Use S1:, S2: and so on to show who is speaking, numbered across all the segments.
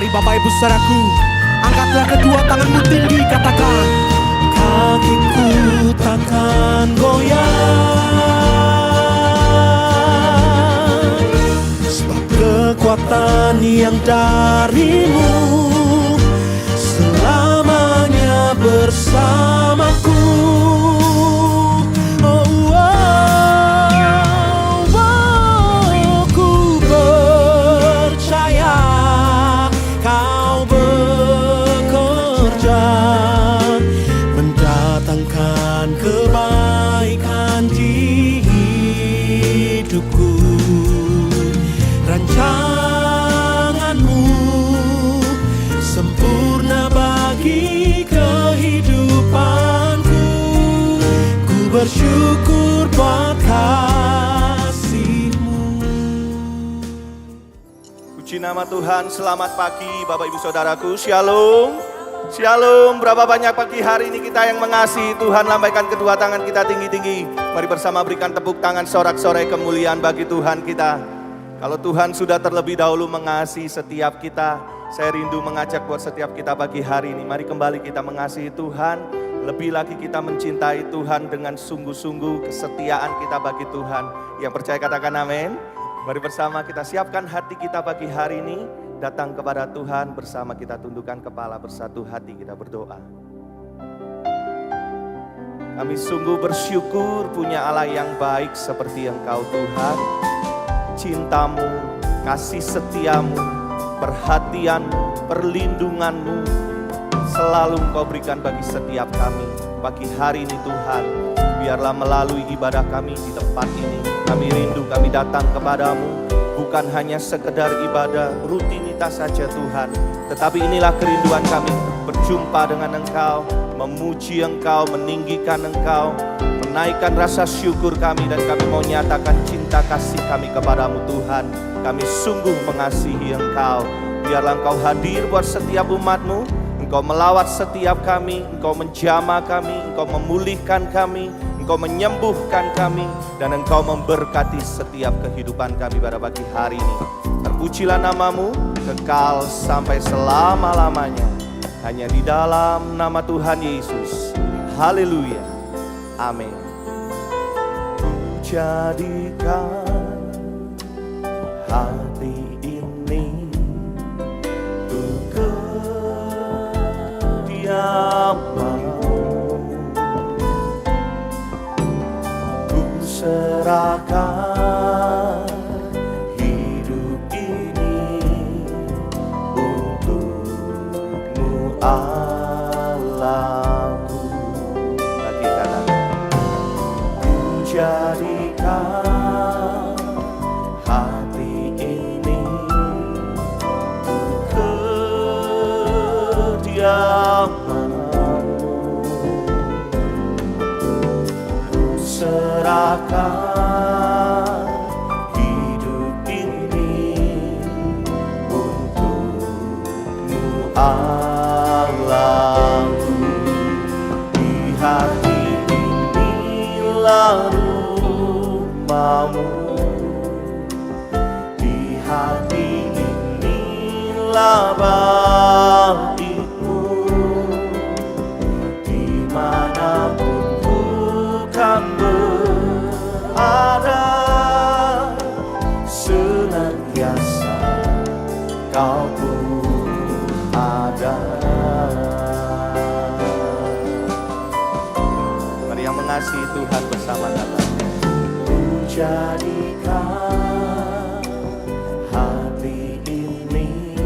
S1: Mari Bapak Ibu Saudaraku, angkatlah kedua tanganmu tinggi, katakan, kakiku takkan goyah, sebab kekuatan yang darimu selamanya bersamaku. Ku percaya kau bekerja mendatangkan kebaikan di hidupku. Rancanganmu sempurna bagi kehidupanku. Ku bersyukur buat kasih-Mu.
S2: Puji nama Tuhan. Selamat pagi Bapak Ibu Saudaraku. Shalom. Shalom. Berapa banyak pagi hari ini kita yang mengasihi Tuhan. Lambaikan kedua tangan kita tinggi-tinggi. Mari bersama berikan tepuk tangan sorak-sorai kemuliaan bagi Tuhan kita. Kalau Tuhan sudah terlebih dahulu mengasihi setiap kita, saya rindu mengajak buat setiap kita pagi hari ini. Mari kembali kita mengasihi Tuhan. Lebih lagi kita mencintai Tuhan dengan sungguh-sungguh, kesetiaan kita bagi Tuhan. Yang percaya katakan amin. Mari bersama kita siapkan hati kita pagi hari ini. Datang kepada Tuhan, bersama kita tundukkan kepala, bersatu hati kita berdoa. Kami sungguh bersyukur punya Allah yang baik seperti Engkau Tuhan. Cinta-Mu, kasih setia-Mu, perhatian-Mu, perlindungan-Mu selalu Engkau berikan bagi setiap kami. Pagi hari ini Tuhan, biarlah melalui ibadah kami di tempat ini, kami rindu, kami datang kepadamu. Bukan hanya sekedar ibadah rutinitas saja Tuhan, tetapi inilah kerinduan kami, berjumpa dengan Engkau, memuji Engkau, meninggikan Engkau, menaikkan rasa syukur kami, dan kami mau nyatakan cinta kasih kami kepadamu Tuhan. Kami sungguh mengasihi Engkau. Biarlah Engkau hadir buat setiap umat-Mu, Engkau melawat setiap kami, Engkau menjamah kami, Engkau memulihkan kami, Engkau menyembuhkan kami, dan Engkau memberkati setiap kehidupan kami pada pagi hari ini. Terpujilah nama-Mu, kekal sampai selama-lamanya. Hanya di dalam nama Tuhan Yesus. Haleluya. Amin. Jadikan hati ini untuk kediaman. Ku serahkan hidup ini untuk-Mu Allahku. Lagi katakan, ku jadikan hati ini untuk kediaman-Mu. Ku serahkan hidup ini untuk-Mu Allahku. Di hati inilah rumah-Mu, di hati inilah bait-Mu, dimanapun bukan berada, senantiasa Kau pun ada. Mari yang mengasihi Tuhan bersama katanya, jadikan hati ini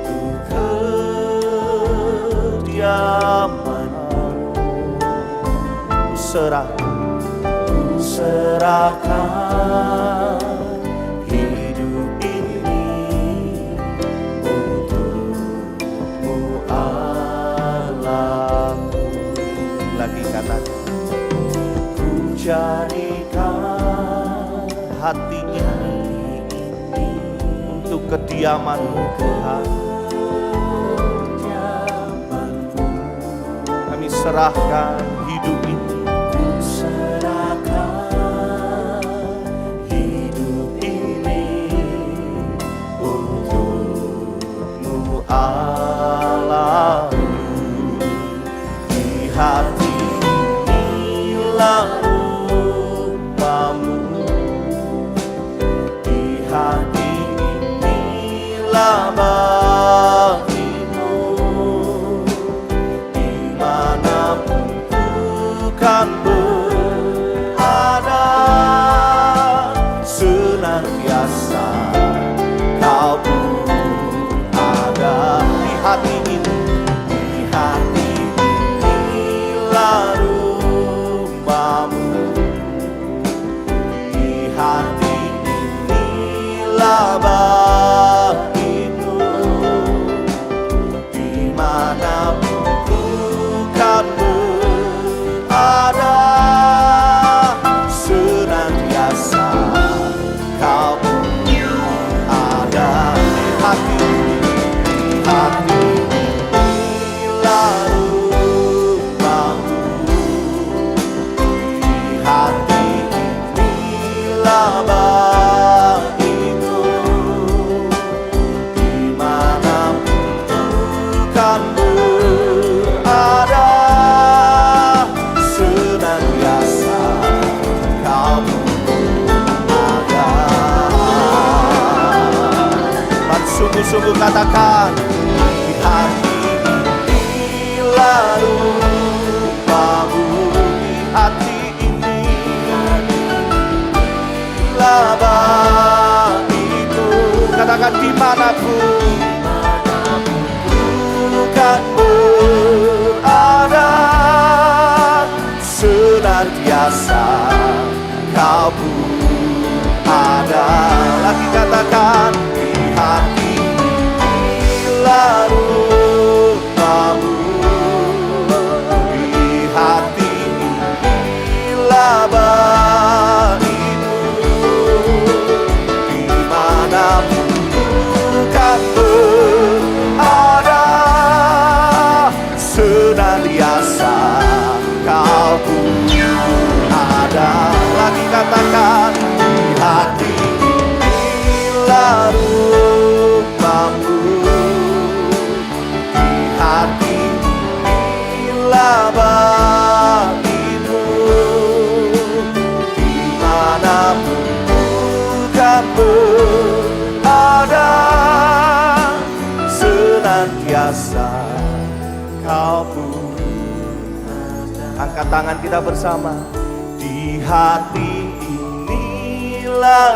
S2: untuk kediaman-Mu. Ku serahkan hidup ini untuk-Mu Allahku. Lagi katakan, ku jadikan hati ini untuk kediaman-Mu Tuhan. Kami serahkan hidup ini, kan berada, senantiasa Kau berada di hati ini, di hati inilah rumahmu, di hati inilah baitmu, dimanapun ku kan berada, senantiasa Kau ada di hati, di hati inilah rumahmu, di hati inilah baitmu, dimanapun kan berada, senantiasa Kau ada. Dan sungguh-sungguh katakan, di hati inilah rumahmu, di hati inilah baitmu. Katakan dimanapun bukan berada, senantiasa Kau ada. Lagi katakan, di hati inilah rumahmu, di hati inilah baitmu, dimanapun kan berada, senantiasa Kau ada. Lagi katakan, di hati inilah rumahmu, di hati inilah baitmu, dimanapun kan berada, senantiasa Kau angkat tangan kita bersama. Di hati inilah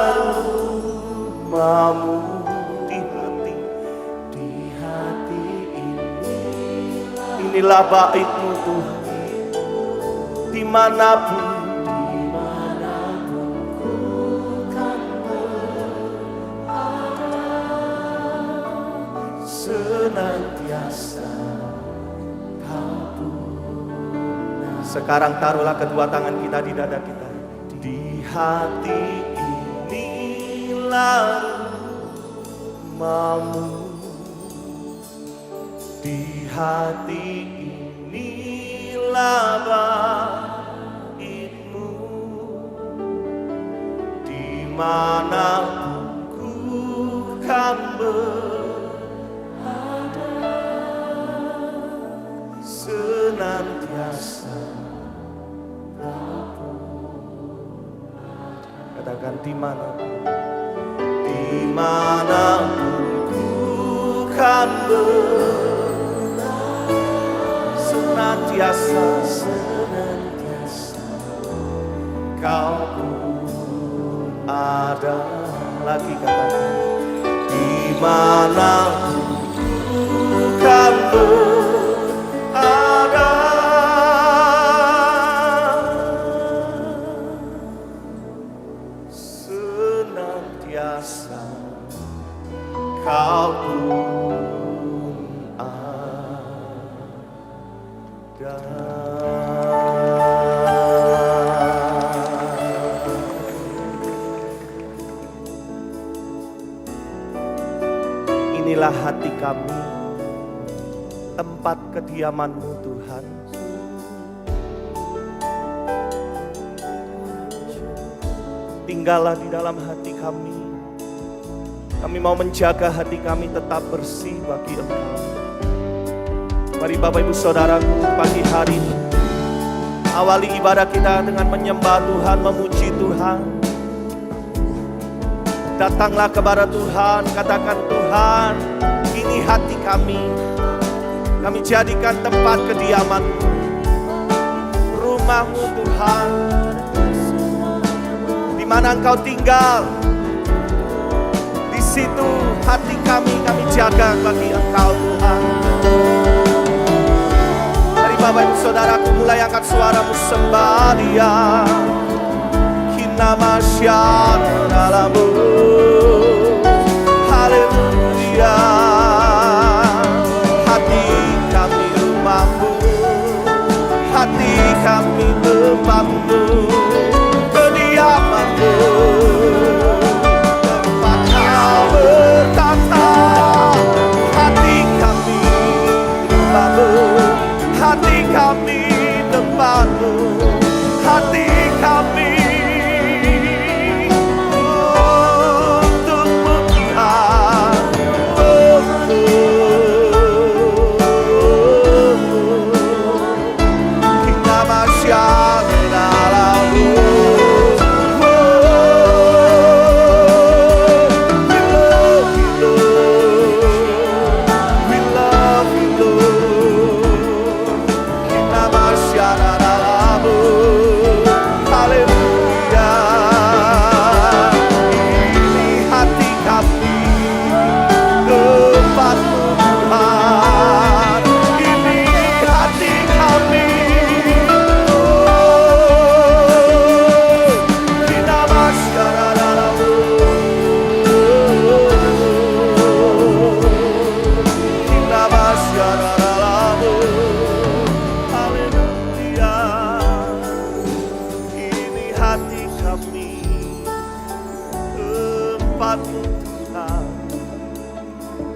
S2: rumahmu, di hati inilah baitmu Tuhan, dimanapun ku kan berada, senantiasa Kau. Sekarang taruhlah kedua tangan kita di dada kita. Di hati inilah rumahmu, di hati inilah baitmu, dimanapun ku kan berada, senantiasa katakan dimanapun ku kan berada, senantiasa Kau ada. Lagi katakan, dimanapun ku kan berada, senantiasa Kau ada. Inilah hati kami, tempat kediaman-Mu Tuhan. Tinggallah di dalam hati kami. Kami mau menjaga hati kami tetap bersih bagi Engkau. Mari Bapak Ibu Saudaraku, pagi hari ini awali ibadah kita dengan menyembah Tuhan, memuji Tuhan. Datanglah kepada Tuhan, katakan, Tuhan, ini hati kami. Kami jadikan tempat kediaman-Mu, rumah-Mu Tuhan. Di mana Engkau tinggal, di situ hati kami jaga bagi Engkau Tuhan. Mari Bapak Ibu Saudaraku mulai angkat suaramu sembah Dia. Kinama syadalamu, haleluya. Hati kami rumah-Mu, hati kami tempat-Mu, kediaman-Mu, tempat Kau bertata. Hati kami rumah-Mu, hati kami tempat-Mu, hati kami untuk-Mu Tuhan. Kita masyadalamu.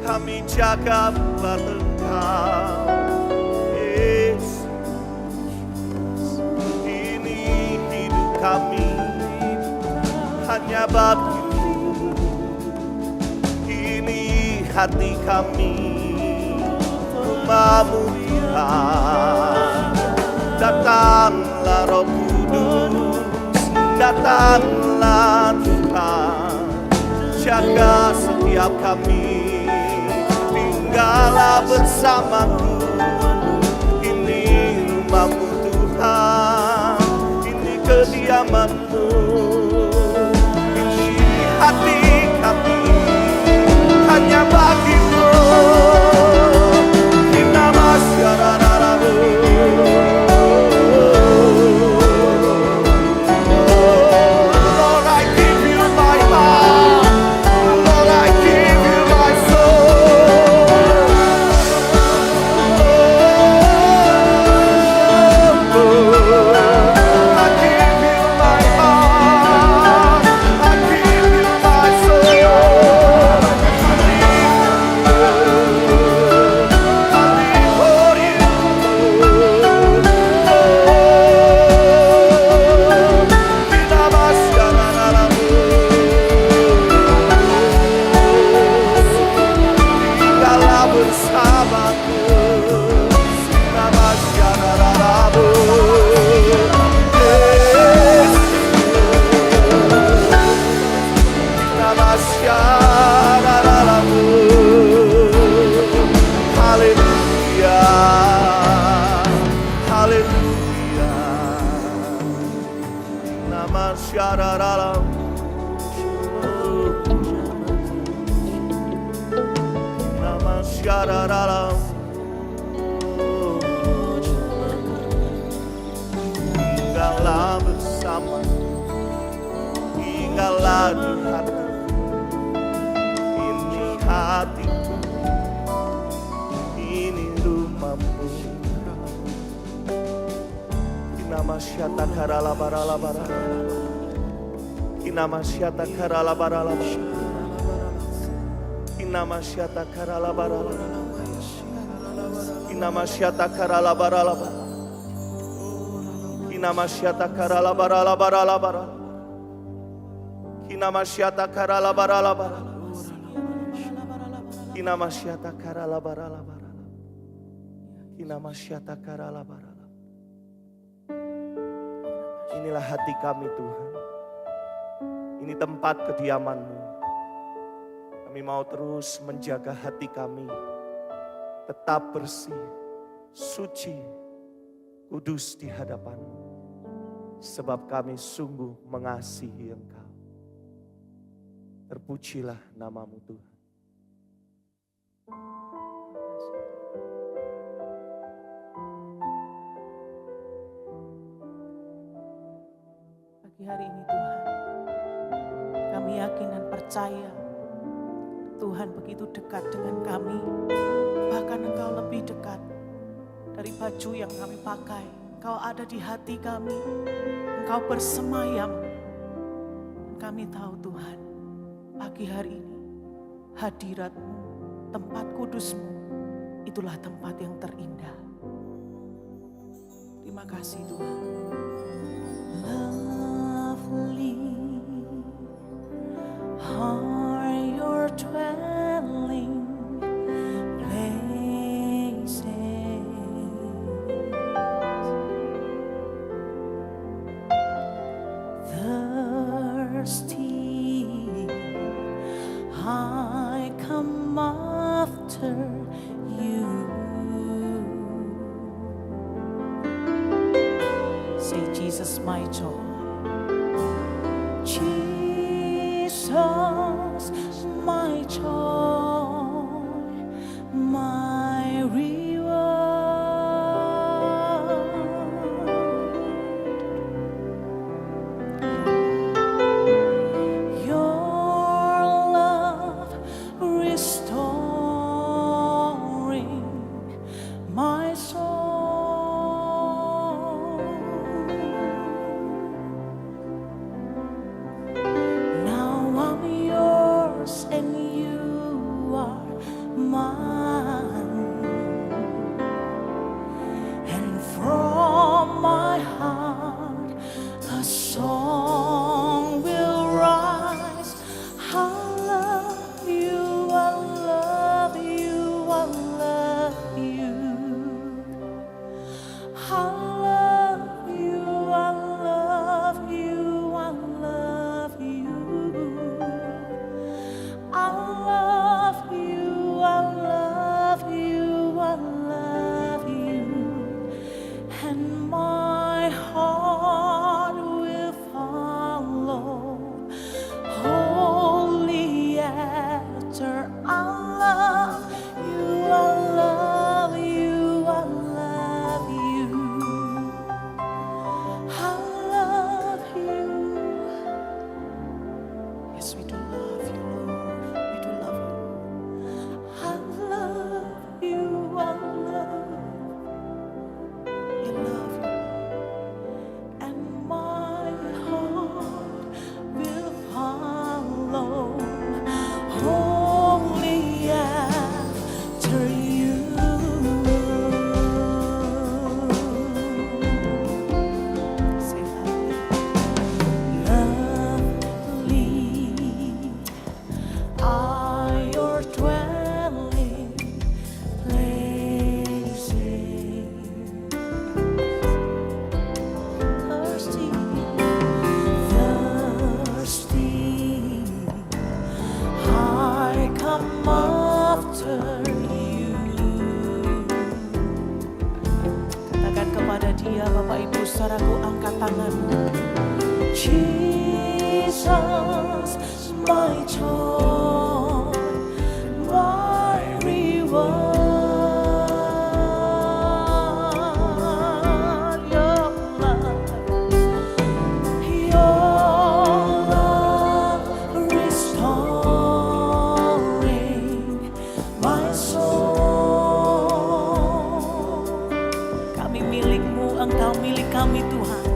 S2: Kami jaga buat Engkau, Yesus. Ini hidup kami hanya bagi-Mu. Ini hati kami, rumah-Mu Tuhan. Datanglah Roh Kudus, datanglah Tuhan. Jaga setiap kami, tinggallah bersamaku. Ini rumah-Mu Tuhan, ini kediaman-Mu. Ini hati kami hanya bagi-Mu. Kita masyadalamu. Lord, I give You my heart. Lord, I give You my soul. I give You my heart. I give You my soul. I live for You. Kita masyadalamu. Tinggallah bersamaku. Kita masyadalamu. Yesus. Kita masyadalamu. Haleluya. Haleluya. Kita masyadalamu. Nama syararalam. Tinggallah bersama, tinggallah di hati. Ini hatiku, ini rumah-Mu. Kinama syata karala barala barala. Kinama syata karala barala barala. Kinama syata karala barala. Kinama syata karala barala barala. Kinama syata karala barala barala barala. Kinama syata karala barala barala. Kinama syata karala barala barala. Kinama syata karala barala. Inilah hati kami Tuhan. Ini tempat kediaman-Mu. Kami mau terus menjaga hati kami tetap bersih, suci, kudus di hadapan-Mu. sebab kami sungguh mengasihi Engkau. Terpujilah nama-Mu Tuhan.
S3: Pagi hari ini Tuhan, kami yakin dan percaya Tuhan begitu dekat dengan kami. Bahkan Engkau lebih dekat dari baju yang kami pakai. Engkau ada di hati kami, Engkau bersemayam. Kami tahu Tuhan, pagi hari ini hadirat-Mu, tempat kudus-Mu, itulah tempat yang terindah. Terima kasih Tuhan. Lovely are your dwelling places. Thirsty, I come after you. Say, Jesus, my joy. Jesus, my joy, my reward. Your love restoring my soul. Now I'm yours and you are mine. And from my heart a song will rise. I love you, I love you, I love you. I love you, I love you, I love you. I love you, I love you, I love you. And my heart will follow wholly after. I love you, I love you, I love you. I love you. Yes, we do love you, Lord. We do love you. I love you, I love you, love you. And my heart will follow wholly after you. Say lovely are your dwelling places. Thirsty, thirsty, I come after you. Katakan kepada Dia, Bapak Ibu, saudaraku, angkat tanganmu. Jesus, my joy, my reward. Your love restoring my soul. Kami milik-Mu, Engkau milik kami Tuhan.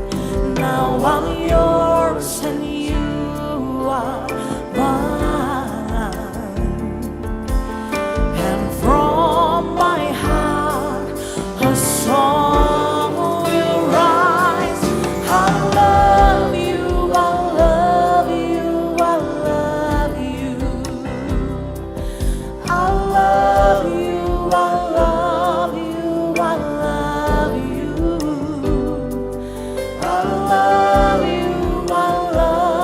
S3: Now I'm yours and you are mine. And from my heart a song will rise. I love you, I love you, I love you. I love you, I love you, I love you. I love you, I love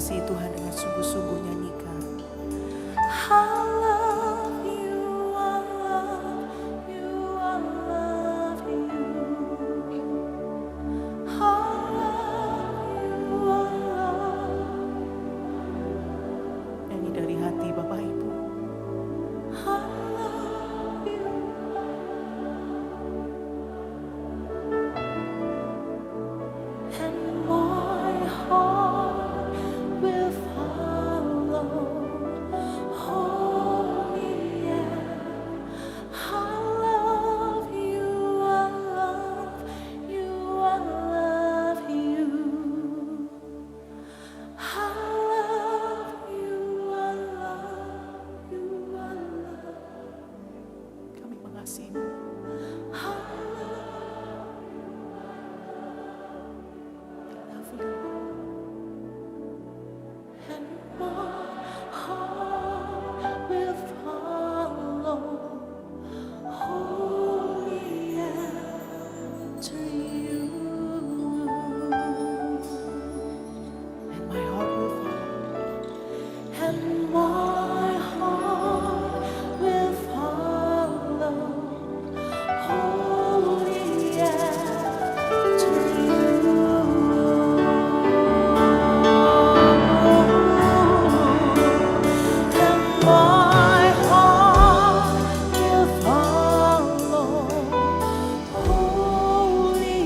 S3: mengasihi Tuhan dengan sungguh-sungguh, nyanyikan. I love you, I love you, I love you. I love you, I love. Nyanyi dari hati Bapak Ibu. I love you. And my heart will follow. Holy, I love you, I love you, I love you. I love you, I love you, I love. Kami mengasihimu. I love you. And my heart will follow. Holy, to you. And my heart will follow. And my heart will follow. Holy, to you. And my heart will follow. Holy,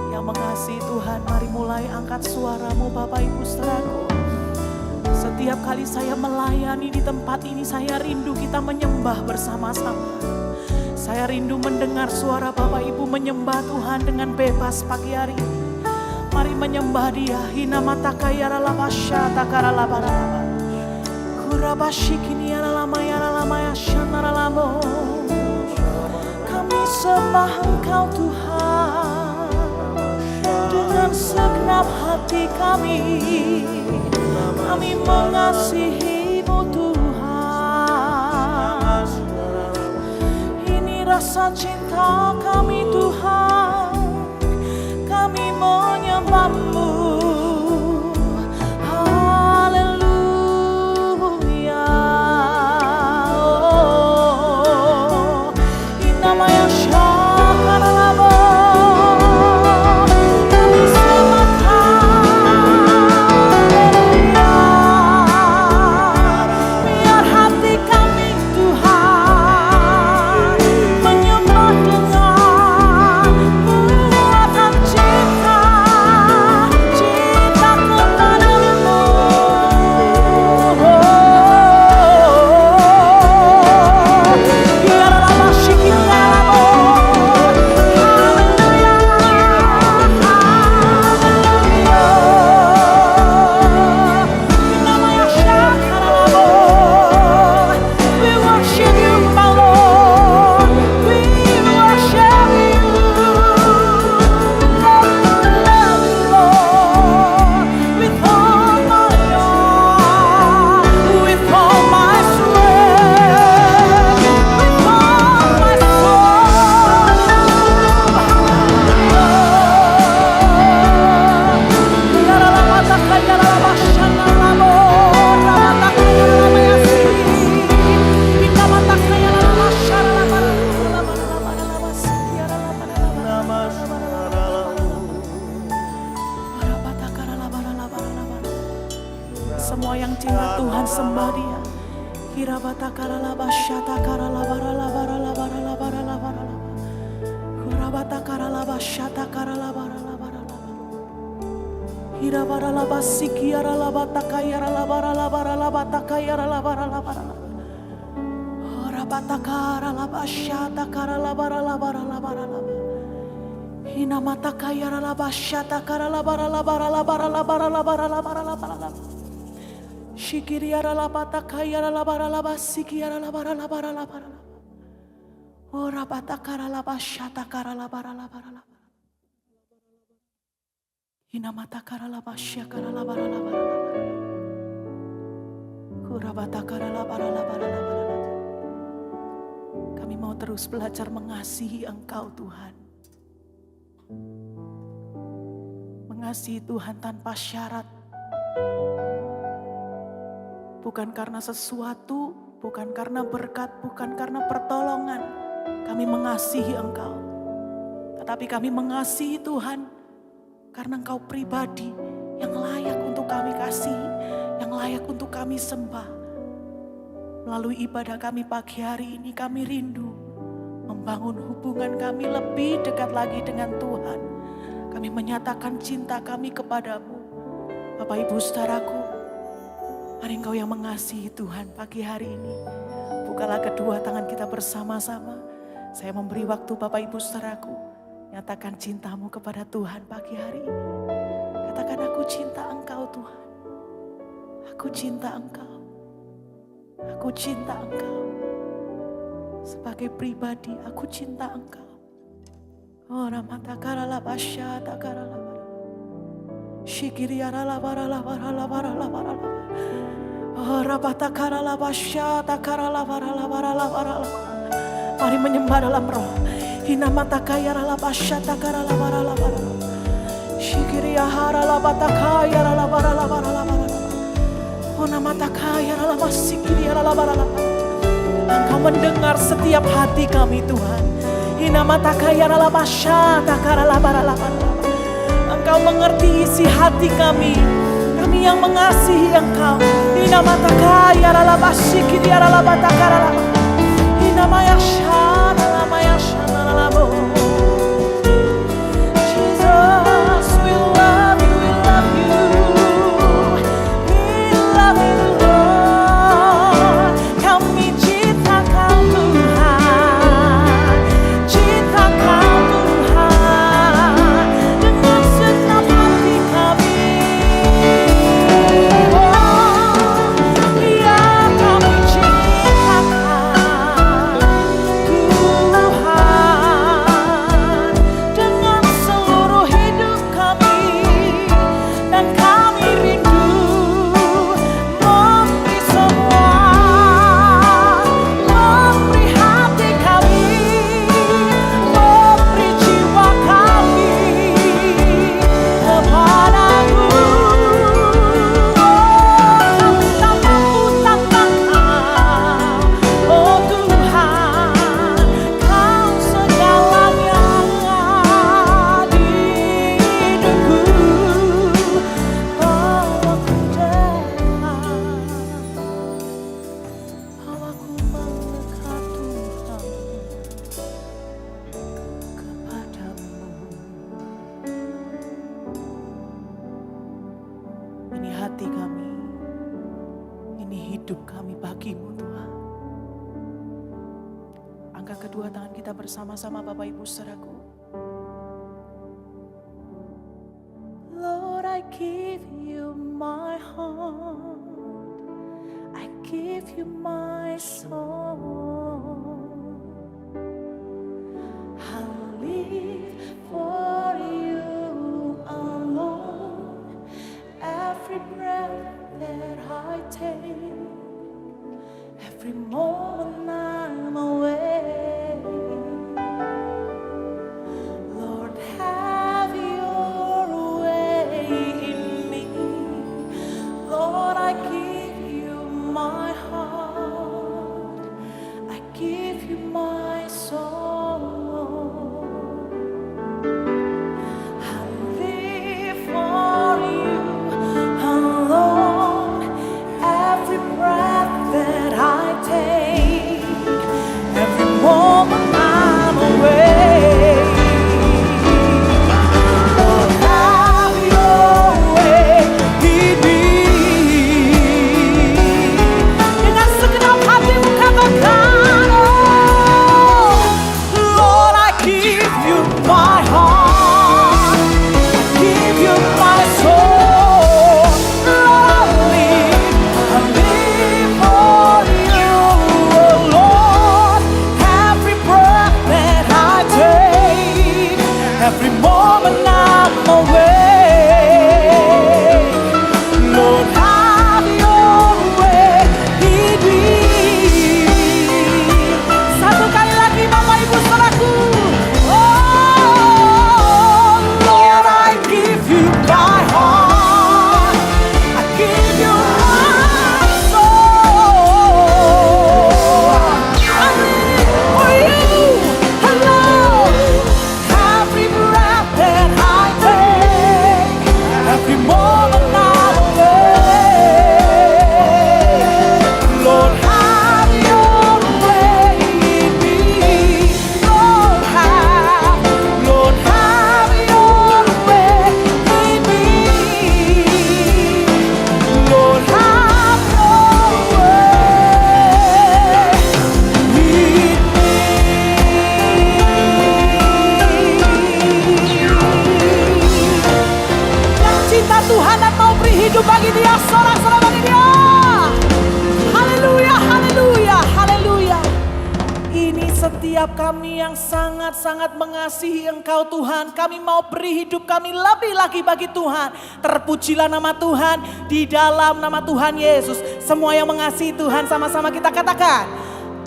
S3: yang mengasihi Tuhan, mari mulai angkat suaramu Bapak Ibu saudaraku. Setiap kali saya melayani di tempat ini, saya rindu kita menyembah bersama-sama. Saya rindu mendengar suara Bapak Ibu menyembah Tuhan dengan bebas pagi hari ini. Mari menyembah Dia. Hina mata kaya lama syata kara lama lama. Kurabashikini lama ya lama ya shana lama. Kami sembah Engkau Tuhan dengan segenap hati kami. Kami mengasihi-Mu Tuhan. Ini rasa cinta kami Tuhan. Kami menyembah-Mu. Haleluya. Oh, Inamaya Syakaralabo. Kami sembah Haleluya. Biar hati kami Tuhan menyembah dengan muatan cinta, cinta kepadamu. Biarlah masyikirmu. Haleluya, haleluya. Namanya Syakaralabo. We worship you, my Lord. We worship you. Love you, Lord. With all my heart, with all my strength, with all my semua yang cinta Tuhan sembah Dia. Kirabata karalaba syata karalaba ralaba ralaba ralaba ralaba ralaba. Kurabata karalaba syata karalaba ralaba ralaba. Hirabara laba sikiara laba takayara laba ralaba ralaba takayara laba ralaba ralaba. Orabata karalaba syata karalaba ralaba ralaba ralaba. Hinamata kayara laba syata karalaba ralaba ralaba ralaba ralaba ralaba ralaba ralaba. Shikiriara labata kayara labara laba sikiara labara labara labara. Ora bata kara laba shata kara labara labara labara. Hinamata karala basya karala barala barala. Kurabata karala barala barala barala. Kami mau terus belajar mengasihi Engkau Tuhan. Mengasihi Tuhan tanpa syarat. Bukan karena sesuatu, bukan karena berkat, bukan karena pertolongan. Kami mengasihi Engkau. Tetapi kami mengasihi Tuhan karena Engkau pribadi yang layak untuk kami kasih, yang layak untuk kami sembah. Melalui ibadah kami pagi hari ini kami rindu membangun hubungan kami lebih dekat lagi dengan Tuhan. Kami menyatakan cinta kami kepadamu. Bapak Ibu saudaraku, mari Engkau yang mengasihi Tuhan pagi hari ini. Bukalah kedua tangan kita bersama-sama. Saya memberi waktu Bapak Ibu saudaraku. Nyatakan cintamu kepada Tuhan pagi hari ini. Katakan, aku cinta Engkau Tuhan. Aku cinta Engkau. Aku cinta Engkau. Sebagai pribadi aku cinta Engkau. Ora mata karala basya takarala. Shikiri arala barala barala barala barala. Ora bata karala basya takarala barala barala barala. Mari menyembah dalam roh. Hina mata kaya rala basya takarala barala barala. Shikiri harala bata kaya rala barala barala barala. Ona mata kaya rala masikiri rala barala. Engkau mendengar setiap hati kami Tuhan. Hina mata kaya rala basya takarala barala barala. Engkau mengerti isi hati kami. Kami yang mengasihi Engkau. Hina mata kaya rala masikiri rala bata karala. Hina maya shana maya shana. Jesus, we love you, we love you. We love you, Lord. Kami cinta Kau Tuhan. Cinta Kau Tuhan. Dengan segenap hati kami. Oh, ya kami cinta Kau Tuhan. Dengan seluruh hidup kami. Dan kami rindu memberi semua. Memberi hati kami. Memberi jiwa kami kepadamu. Kami tak mampu tanpa Kau. Oh Tuhan, Kau segalanya di hidupku. Bawaku mendekat Tuhan kepadamu. Ini hati kami, ini hidup kami bagimu Tuhan. Angkat kedua tangan kita bersama-sama Bapak Ibu saudaraku. Lord, I give you my heart. I give you my soul. I live for you alone. Every breath that I take, every moment I'm away. Lord, have your way in me. Lord, I give you my heart. I give you my soul. I live for you alone. Every breath that I take, every moment I'm away. Lord, have your way in me. Dengan segenap hatimu katakan, oh, Lord, I give you my heart. I give you my soul. Lord, I live for you, oh Lord. Every breath that I take, every moment I'm away. hidup bagi Dia, sorak-sorai bagi Dia. Haleluya, haleluya, haleluya. Ini setiap kami yang sangat-sangat mengasihi Engkau Tuhan. Kami mau beri hidup kami lebih lagi bagi Tuhan. Terpujilah nama Tuhan di dalam nama Tuhan Yesus. Semua yang mengasihi Tuhan sama-sama kita katakan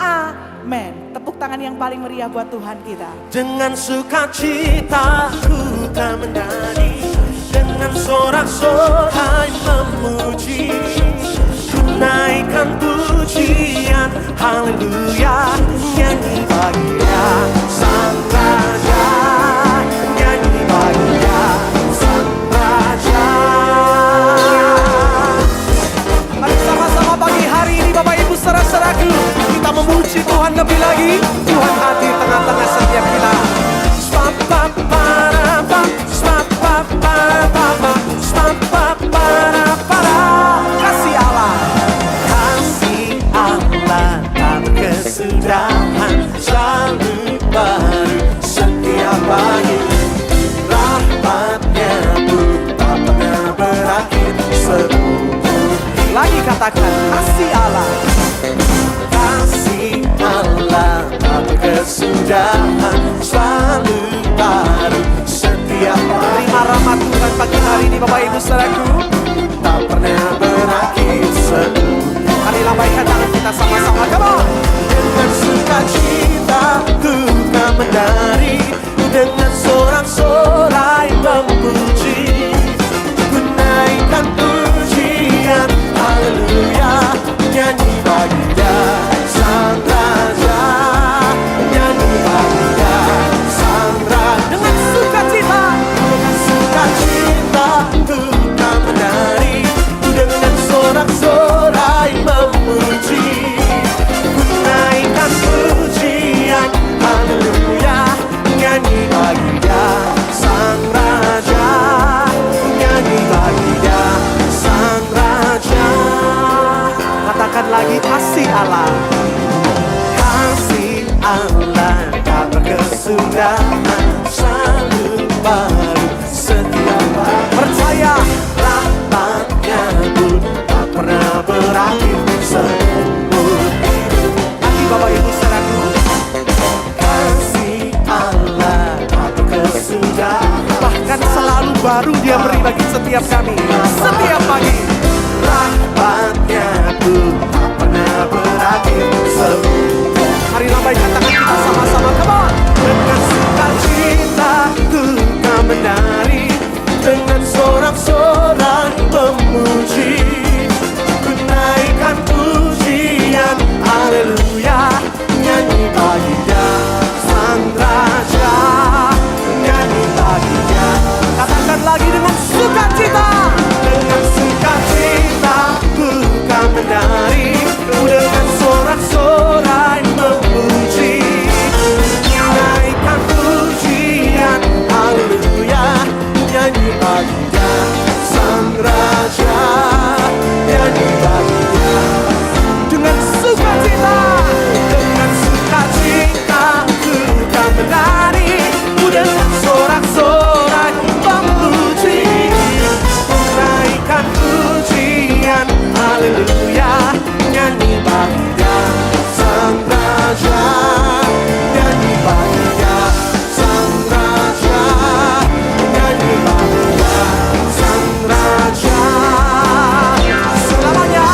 S3: amin. Tepuk tangan yang paling meriah buat Tuhan kita.
S1: Dengan sukacita ku kan menyanyi, dengan sorak-sorai memuji, ku naikkan pujian, haleluya, nyanyi bagi Dia Sang Raja, nyanyi bagi Dia Sang Raja. Mari sama-sama pagi hari ini Bapak Ibu saudara-saudaraku, kita memuji Tuhan lebih lagi. Tuhan hadir tengah-tengah setiap kita. Kasih Allah, kasih Allah tak berkesudahan, selalu baru setiap pagi. Rahmatnya pun tak pernah berakhir seumur. Lagi katakan kasih Allah, kasih Allah tak berkesudahan, selalu baru setiap hari. Terima rahmat Tuhan pagi hari ini Bapak Ibu saudaraku, tak pernah berakhir seumur. Mari lambaikan tangan kita sama-sama, come on. Dengan sukacita ku kan menari, dengan sorak-sorai memuji, ku naikkan pujian, haleluya, nyanyi bagi Dia Sang Raja, nyanyi bagi Dia Sang Raja. Dengan sukacita ku kan menari, dengan sorak-sorai memuji, ku naikkan pujian, haleluya, nyanyi bagi Dia Sang Raja, nyanyi bagi Dia Sang Raja. Katakan lagi kasih Allah, kasih Allah tak berkesudahan, selalu baru setiap hari. Percaya rahmatnya pun tak pernah berakhir seumur hidup. Hati Bapak Ibu saudaraku, kasih Allah tak berkesudahan, bahkan selalu baru Dia beri bagi setiap kami, setiap pagi. Rahmatnya pun tak pernah berakhir seumur. Mari lambaikan tangan kita sama-sama, come on. Dengan sukacita ku kan menari, dengan sorak-sorai memuji, ku naikkan pujian, haleluya, nyanyi bagi Dia Sang Raja, nyanyi bagi Dia. Katakan lagi dengan sukacita, dengan sukacita ku kan menari, dengan sorak-sorai memuji, naikkan pujian, haleluya, nyanyi bagi Dia Sang Raja, nyanyi bagi Dia. Dengan sukacita ku kan menari, dengan sorak-sorai memuji, naikkan pujian, haleluya, nyanyi bagi Dia Sang Raja, nyanyi bagi Dia Sang Raja, nyanyi bagi Dia Sang Raja selamanya.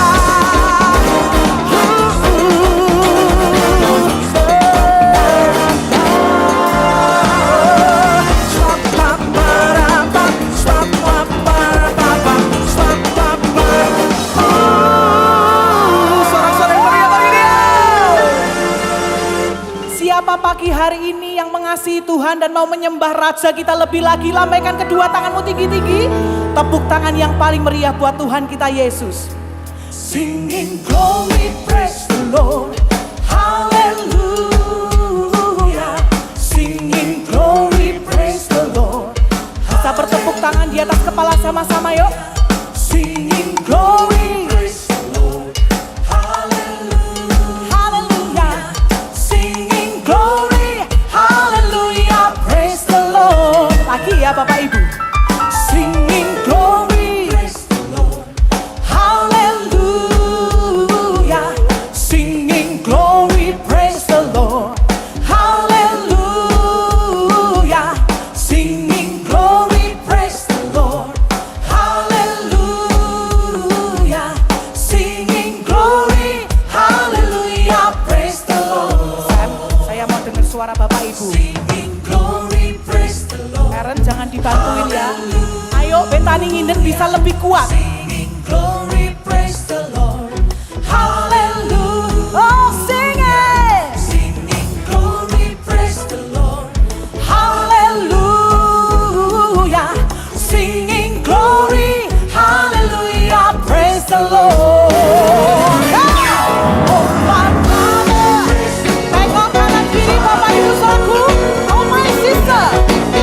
S3: Siapa pagi hari ini yang mengasihi Tuhan dan mau menyembah Raja kita lebih lagi? Lambaikan kedua tanganmu tinggi-tinggi. Tepuk tangan yang paling meriah buat Tuhan kita Yesus.
S1: Singing glory, praise the Lord, hallelujah. Singing glory, praise the Lord.
S3: Kita bertepuk tangan di atas kepala sama-sama yuk.
S1: Singing glory, praise the Lord, hallelujah.
S3: Haleluya.
S1: Singing glory, hallelujah, praise the Lord.
S3: Lagi ya Bapak Ibu.
S1: Singing glory, praise the Lord,
S3: ingin dan bisa lebih kuat.
S4: Singing glory, praise the Lord.
S3: Hallelujah. Oh, sing it.
S4: Singing glory, praise the Lord.
S3: Hallelujah. Singing glory. Hallelujah. Praise the Lord. Oh, my Father. Tengok kanan kiri Bapak Ibu Saudaraku. Oh, my sister.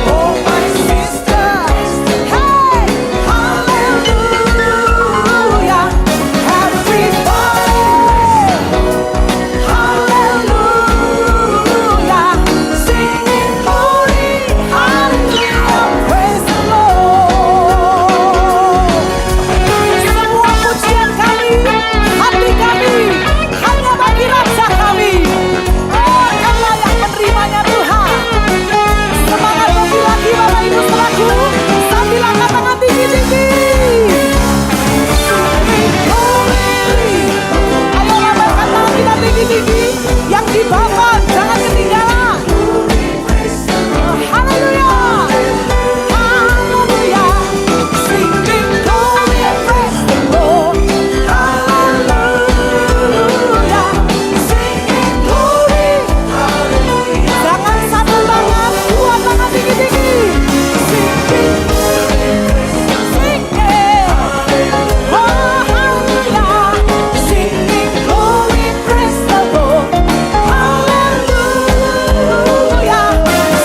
S3: Oh, my sister. Hey. Hallelujah. Everybody. Hallelujah. Singing glory. Hallelujah. Praise the Lord. Semua pujian kami, hati kami, hanya bagi rasa kami. Oh, yang layak menerimanya Tuhan. Semangat lebih lagi Bapak Ibu Saudaraku, sambil angkat tangan tinggi-tinggi. Singing glory. Ayo lambaikan tangan kita tinggi-tinggi. Yang di bawah jangan ketinggalan. Hallelujah. Hallelujah. Singing glory and praise the Lord. Hallelujah. Singing glory. Hallelujah. Jangan satu tangan, dua tangan tinggi-tinggi. Singing singing. Oh, hallelujah. Singing glory, praise the Lord. Hallelujah.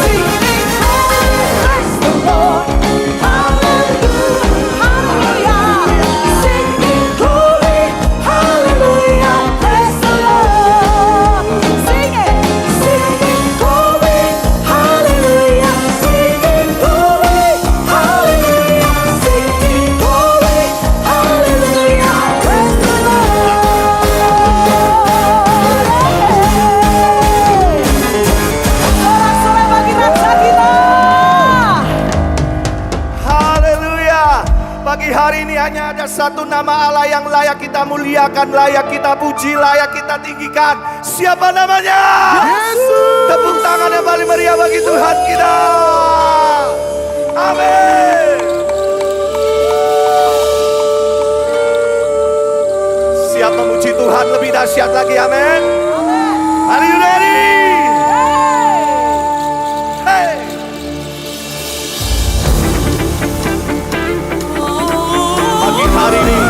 S3: Singing glory, praise the Lord. Hallelujah. Singing glory, hallelujah, praise the Lord. Sing it. Singing glory, hallelujah. Singing glory, hallelujah. Singing glory, hallelujah, praise the Lord. Sorak-sorai bagi rasa kita.
S2: Haleluya. Pagi hari ini hanya ada satu nama Allah yang layak kita muliakan, layak kita puji, layak kita tinggikan. Siapa namanya? Yesus. Tepuk tangan yang paling meriah bagi Tuhan kita. Amin. Siap memuji Tuhan lebih dahsyat lagi, amin. Are you ready? Hey. Pagi hari ini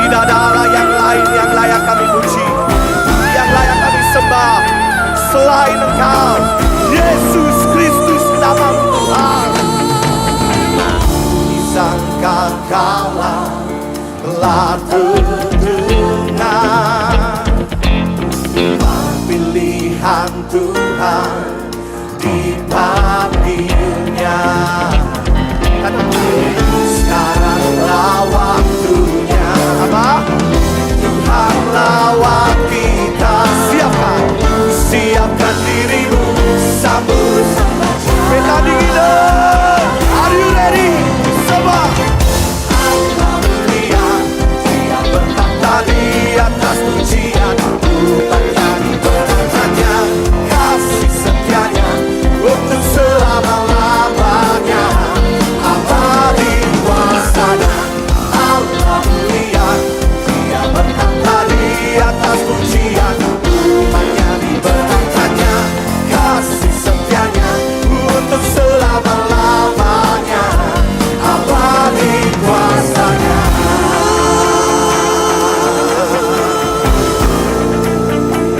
S2: tidak ada Allah yang lain yang layak kami puji, yang layak kami sembah selain Engkau, Yesus Kristus, namamu Tuhan. Disangka kala telah terdengar pilihan Tuhan dipanggilnya. Sekaranglah waktunya. Apa? Tuhanlah kita. Siapkan, siapkan dirimu, sambut peta dingin. Are you ready? Semua. Allah mulia, Dia bertata di atas pujian. Bernyanyi bertanya, kasih setianya untuk selama-lamanya. Abadi kuasanya, Allah mulia, Dia bertata di atas pujian. Bernyanyi bertanya, kasih setianya untuk selama-lamanya. Abadi kuasanya.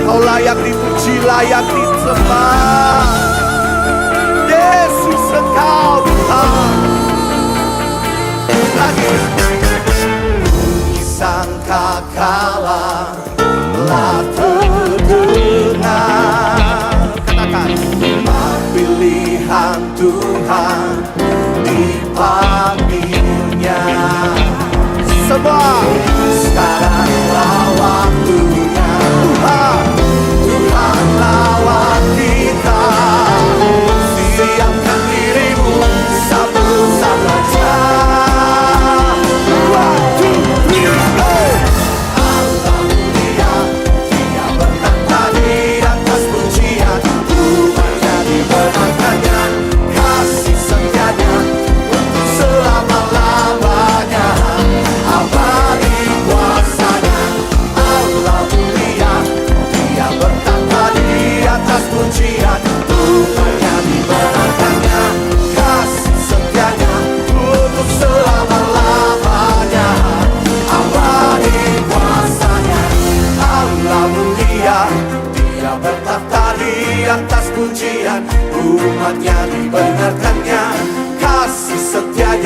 S2: Kau layak dipuji, layak disembah. Yesus, Engkau Tuhan. Lagi. Sangka kala telah terdengar. Katakan. Pilihan Tuhan dipanggilnya. Semua. Sekaranglah waktunya. Tuhan, Tuhan lawan kita. Siapkan dirimu, sambut saja.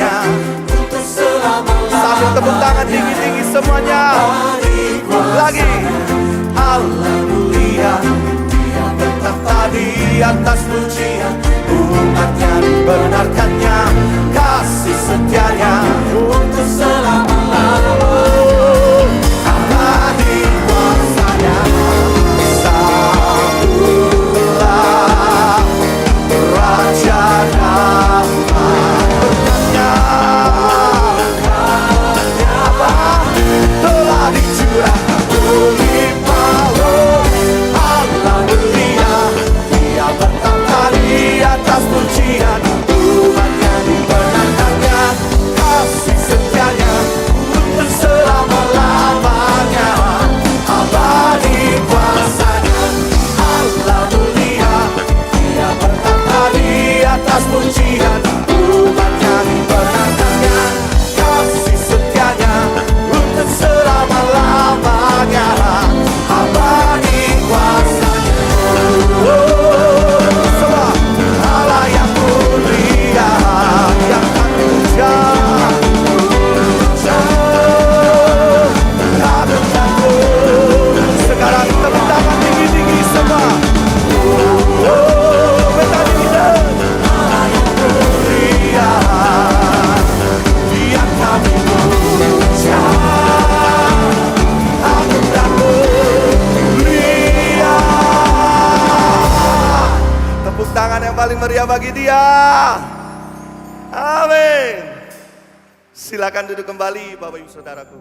S2: setianya untuk selama-lamanya. Sambil tepuk tangan tinggi-tinggi semuanya. Lagi. Allah mulia, Dia bertahta di atas pujian. Umatnya dibenarkannya, kasih setianya untuk selama-lamanya. Abadi kuasanya, satulah Raja damai. Apa telah dicurahkan limpah. Allah mulia, Dia bertahta di atas pujian. Umatnya dibenarkannya, kasih setianya untuk selama-lamanya. Abadi kuasanya, Allah mulia, Dia bertahta di atas pujian. Umatnya dibenarkannya, kasih setianya untuk selama-lamanya. Abadi kuasanya. Semua Allah yang mulia, yang tak puja, sekarang tepuk tangan tinggi-tinggi semua. Betani kita Allah yang mulia, yang kami puja, agung dan mulia. Tepuk tangan yang paling meriah bagi Dia. Amin. Silakan duduk kembali Bapak Ibu Saudaraku.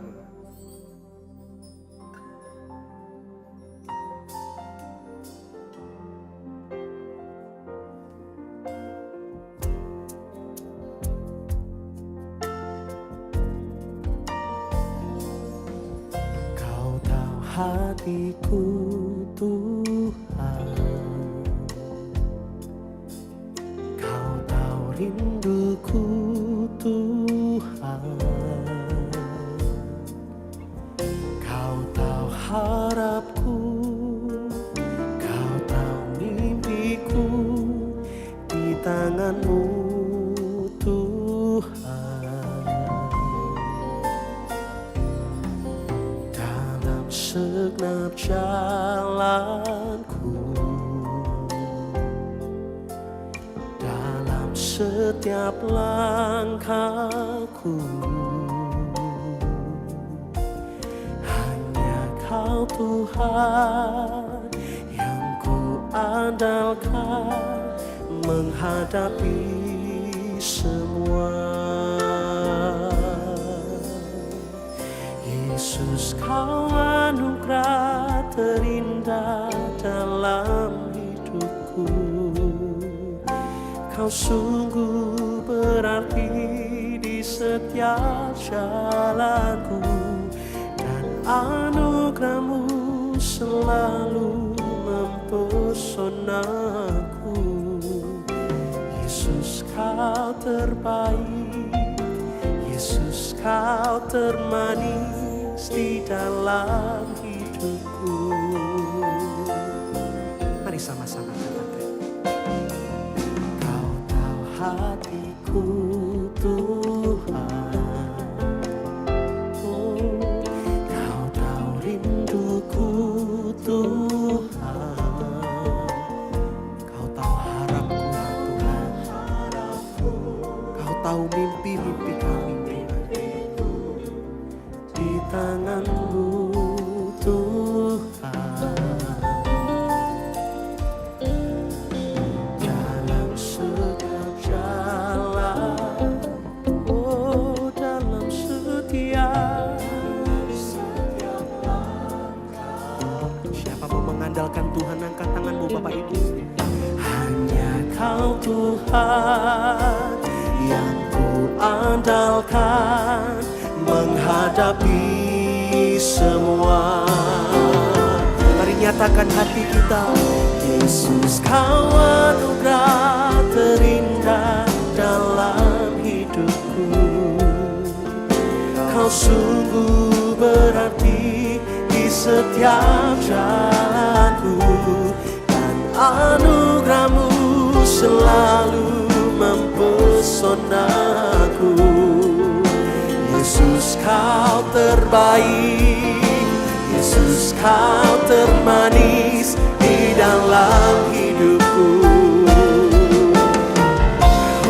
S1: Kau tahu hatiku Tuhan, Kau tahu rinduku Tuhan, Kau tahu harapku, Kau tahu mimpiku di tangan-Mu Tuhan. Dalam segenap jalanku, dalam setiap langkahku, hanya Kau Tuhan yang ku andalkan menghadapi semua. Yesus, Kau anugerah terindah dalam hidupku. Kau sungguh berarti di setiap jalanku, dan anugerah-Mu selalu mempesonaku. Yesus, Kau terbaik, Yesus, Kau termanis di dalam hidupku. Mari sama-sama katakan. Kau tahu hatiku Tuhan, Kau tahu rinduku Tuhan, Kau tahu harapku Tuhan, Kau tahu mimpi-mimpi kami di tangan-Mu Tuhan. Dalam setiap jalan, oh dalam setiap langkah. Siapa mau mengandalkan Tuhan, angkat tanganmu Bapak Ibu. Hanya Kau Tuhan yang ku andalkan menghadapi semua. Mari nyatakan hati kita. Yesus, Kau anugerah terindah dalam hidupku. Kau sungguh berarti di setiap jalanku, dan anugerah-Mu selalu mempesonaku. Yesus kau terbaik, Yesus kau termanis di dalam hidupku.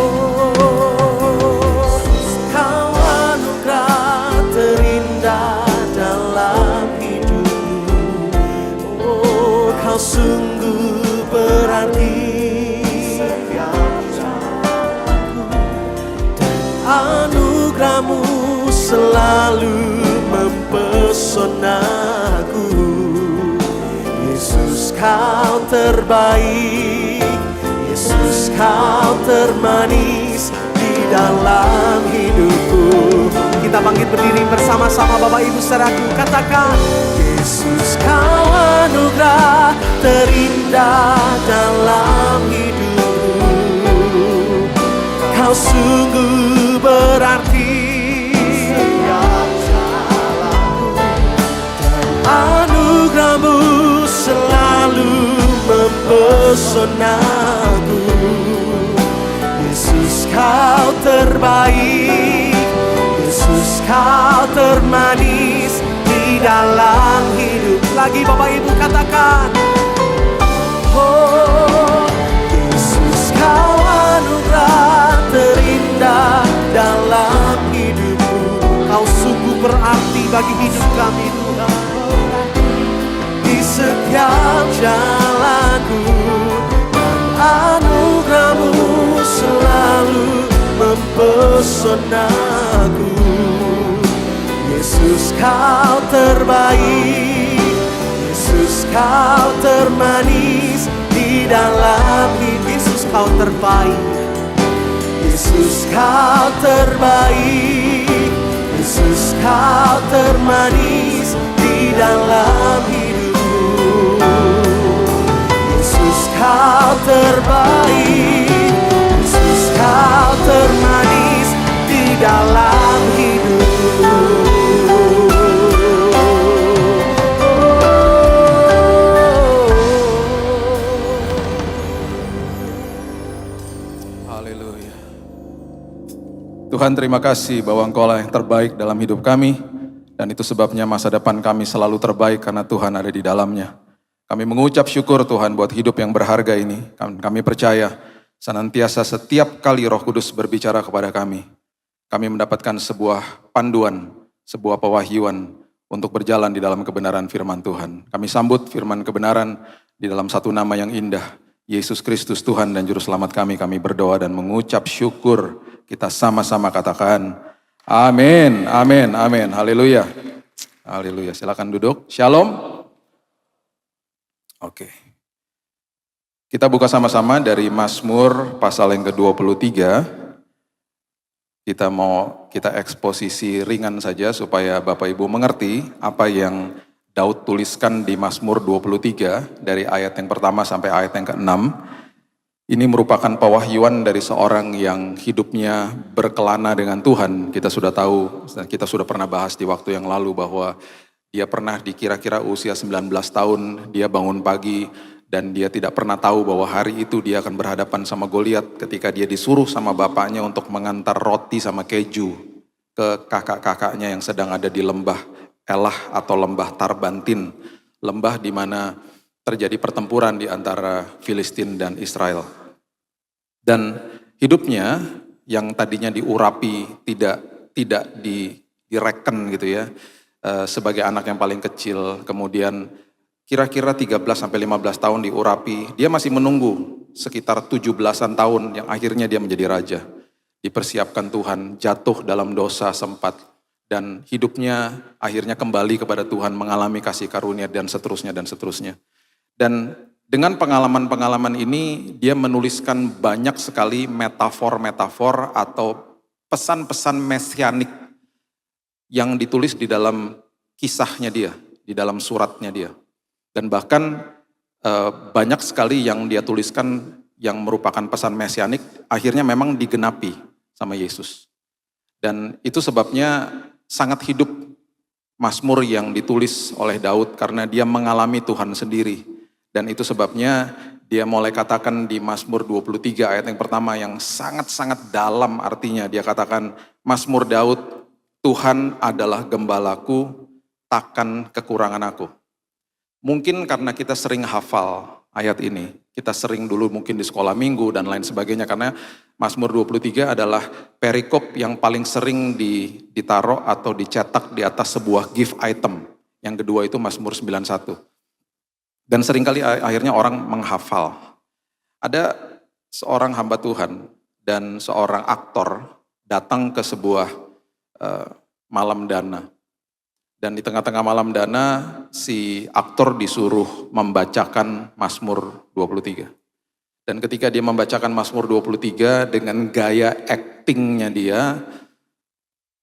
S1: Oh, kau anugerah terindah dalam hidupku. Oh, kau sungguh berarti setiap jalanku, dan anugerahmu selalu mempesonaku. Yesus kau terbaik, Yesus kau termanis di dalam hidupku. Kita bangkit berdiri bersama-sama Bapak Ibu saudaraku, katakan, Yesus kau anugerah terindah dalam hidupku. Kau sungguh berarti setiap jalanku, dan anugerahmu selalu mempesonaku. Yesus kau terbaik, Yesus kau termanis di dalam hidup. Lagi Bapak Ibu katakan, oh, Yesus kau anugerah terindah dalam hidupku. Kau sungguh berarti bagi hidup kami Tuhan. Di setiap jalanku, dan anugerahmu selalu mempesonaku. Yesus kau terbaik, Yesus kau termanis di dalam hidup. Yesus kau terbaik, Yesus kau terbaik, Yesus kau termanis di dalam hidupku. Yesus kau terbaik, Yesus kau termanis di dalam hidupku.
S5: Haleluya. Tuhan, terima kasih bahwa Engkau-lah yang terbaik dalam hidup kami, dan itu sebabnya masa depan kami selalu terbaik karena Tuhan ada di dalamnya. Kami mengucap syukur Tuhan buat hidup yang berharga ini. Kami percaya senantiasa setiap kali Roh Kudus berbicara kepada kami mendapatkan sebuah panduan, sebuah pewahyuan untuk berjalan di dalam kebenaran firman Tuhan. Kami sambut firman kebenaran di dalam satu nama yang indah, Yesus Kristus Tuhan dan Juru Selamat kami. Kami berdoa dan mengucap syukur. Kita sama-sama katakan, amin, amin, amin, haleluya. Haleluya, silakan duduk. Shalom. Oke. Kita buka sama-sama dari Mazmur pasal yang ke-23. Kita eksposisi ringan saja supaya Bapak Ibu mengerti apa yang Daud tuliskan di Mazmur 23 dari ayat yang pertama sampai ayat yang ke-6. Ini merupakan pewahyuan dari seorang yang hidupnya berkelana dengan Tuhan. Kita sudah tahu, kita sudah pernah bahas di waktu yang lalu bahwa dia pernah di kira-kira usia 19 tahun, dia bangun pagi dan dia tidak pernah tahu bahwa hari itu dia akan berhadapan sama Goliat ketika dia disuruh sama bapaknya untuk mengantar roti sama keju ke kakak-kakaknya yang sedang ada di lembah Elah atau lembah Tarbantin, lembah di mana terjadi pertempuran di antara Filistin dan Israel. Dan hidupnya yang tadinya diurapi tidak direken gitu ya, sebagai anak yang paling kecil, kemudian kira-kira 13-15 tahun diurapi, dia masih menunggu sekitar 17-an tahun yang akhirnya dia menjadi raja. Dipersiapkan Tuhan, jatuh dalam dosa sempat, dan hidupnya akhirnya kembali kepada Tuhan, mengalami kasih karunia dan seterusnya dan seterusnya. Dan dengan pengalaman-pengalaman ini dia menuliskan banyak sekali metafor-metafor atau pesan-pesan mesianik yang ditulis di dalam kisahnya dia, di dalam suratnya dia. Dan bahkan banyak sekali yang dia tuliskan yang merupakan pesan mesianik akhirnya memang digenapi sama Yesus. Dan itu sebabnya sangat hidup Mazmur yang ditulis oleh Daud karena dia mengalami Tuhan sendiri. Dan itu sebabnya dia mulai katakan di Mazmur 23 ayat yang pertama yang sangat-sangat dalam artinya. Dia katakan Mazmur Daud Tuhan adalah gembalaku, takkan kekurangan aku. Mungkin karena kita sering hafal ayat ini, kita sering dulu mungkin di sekolah minggu dan lain sebagainya, karena Mazmur 23 adalah perikop yang paling sering ditaruh atau dicetak di atas sebuah gift item. Yang kedua itu Mazmur 91. Dan seringkali akhirnya orang menghafal. Ada seorang hamba Tuhan dan seorang aktor datang ke sebuah malam dana. Dan di tengah-tengah malam dana, si aktor disuruh membacakan Mazmur 23. Dan ketika dia membacakan Mazmur 23 dengan gaya aktingnya dia,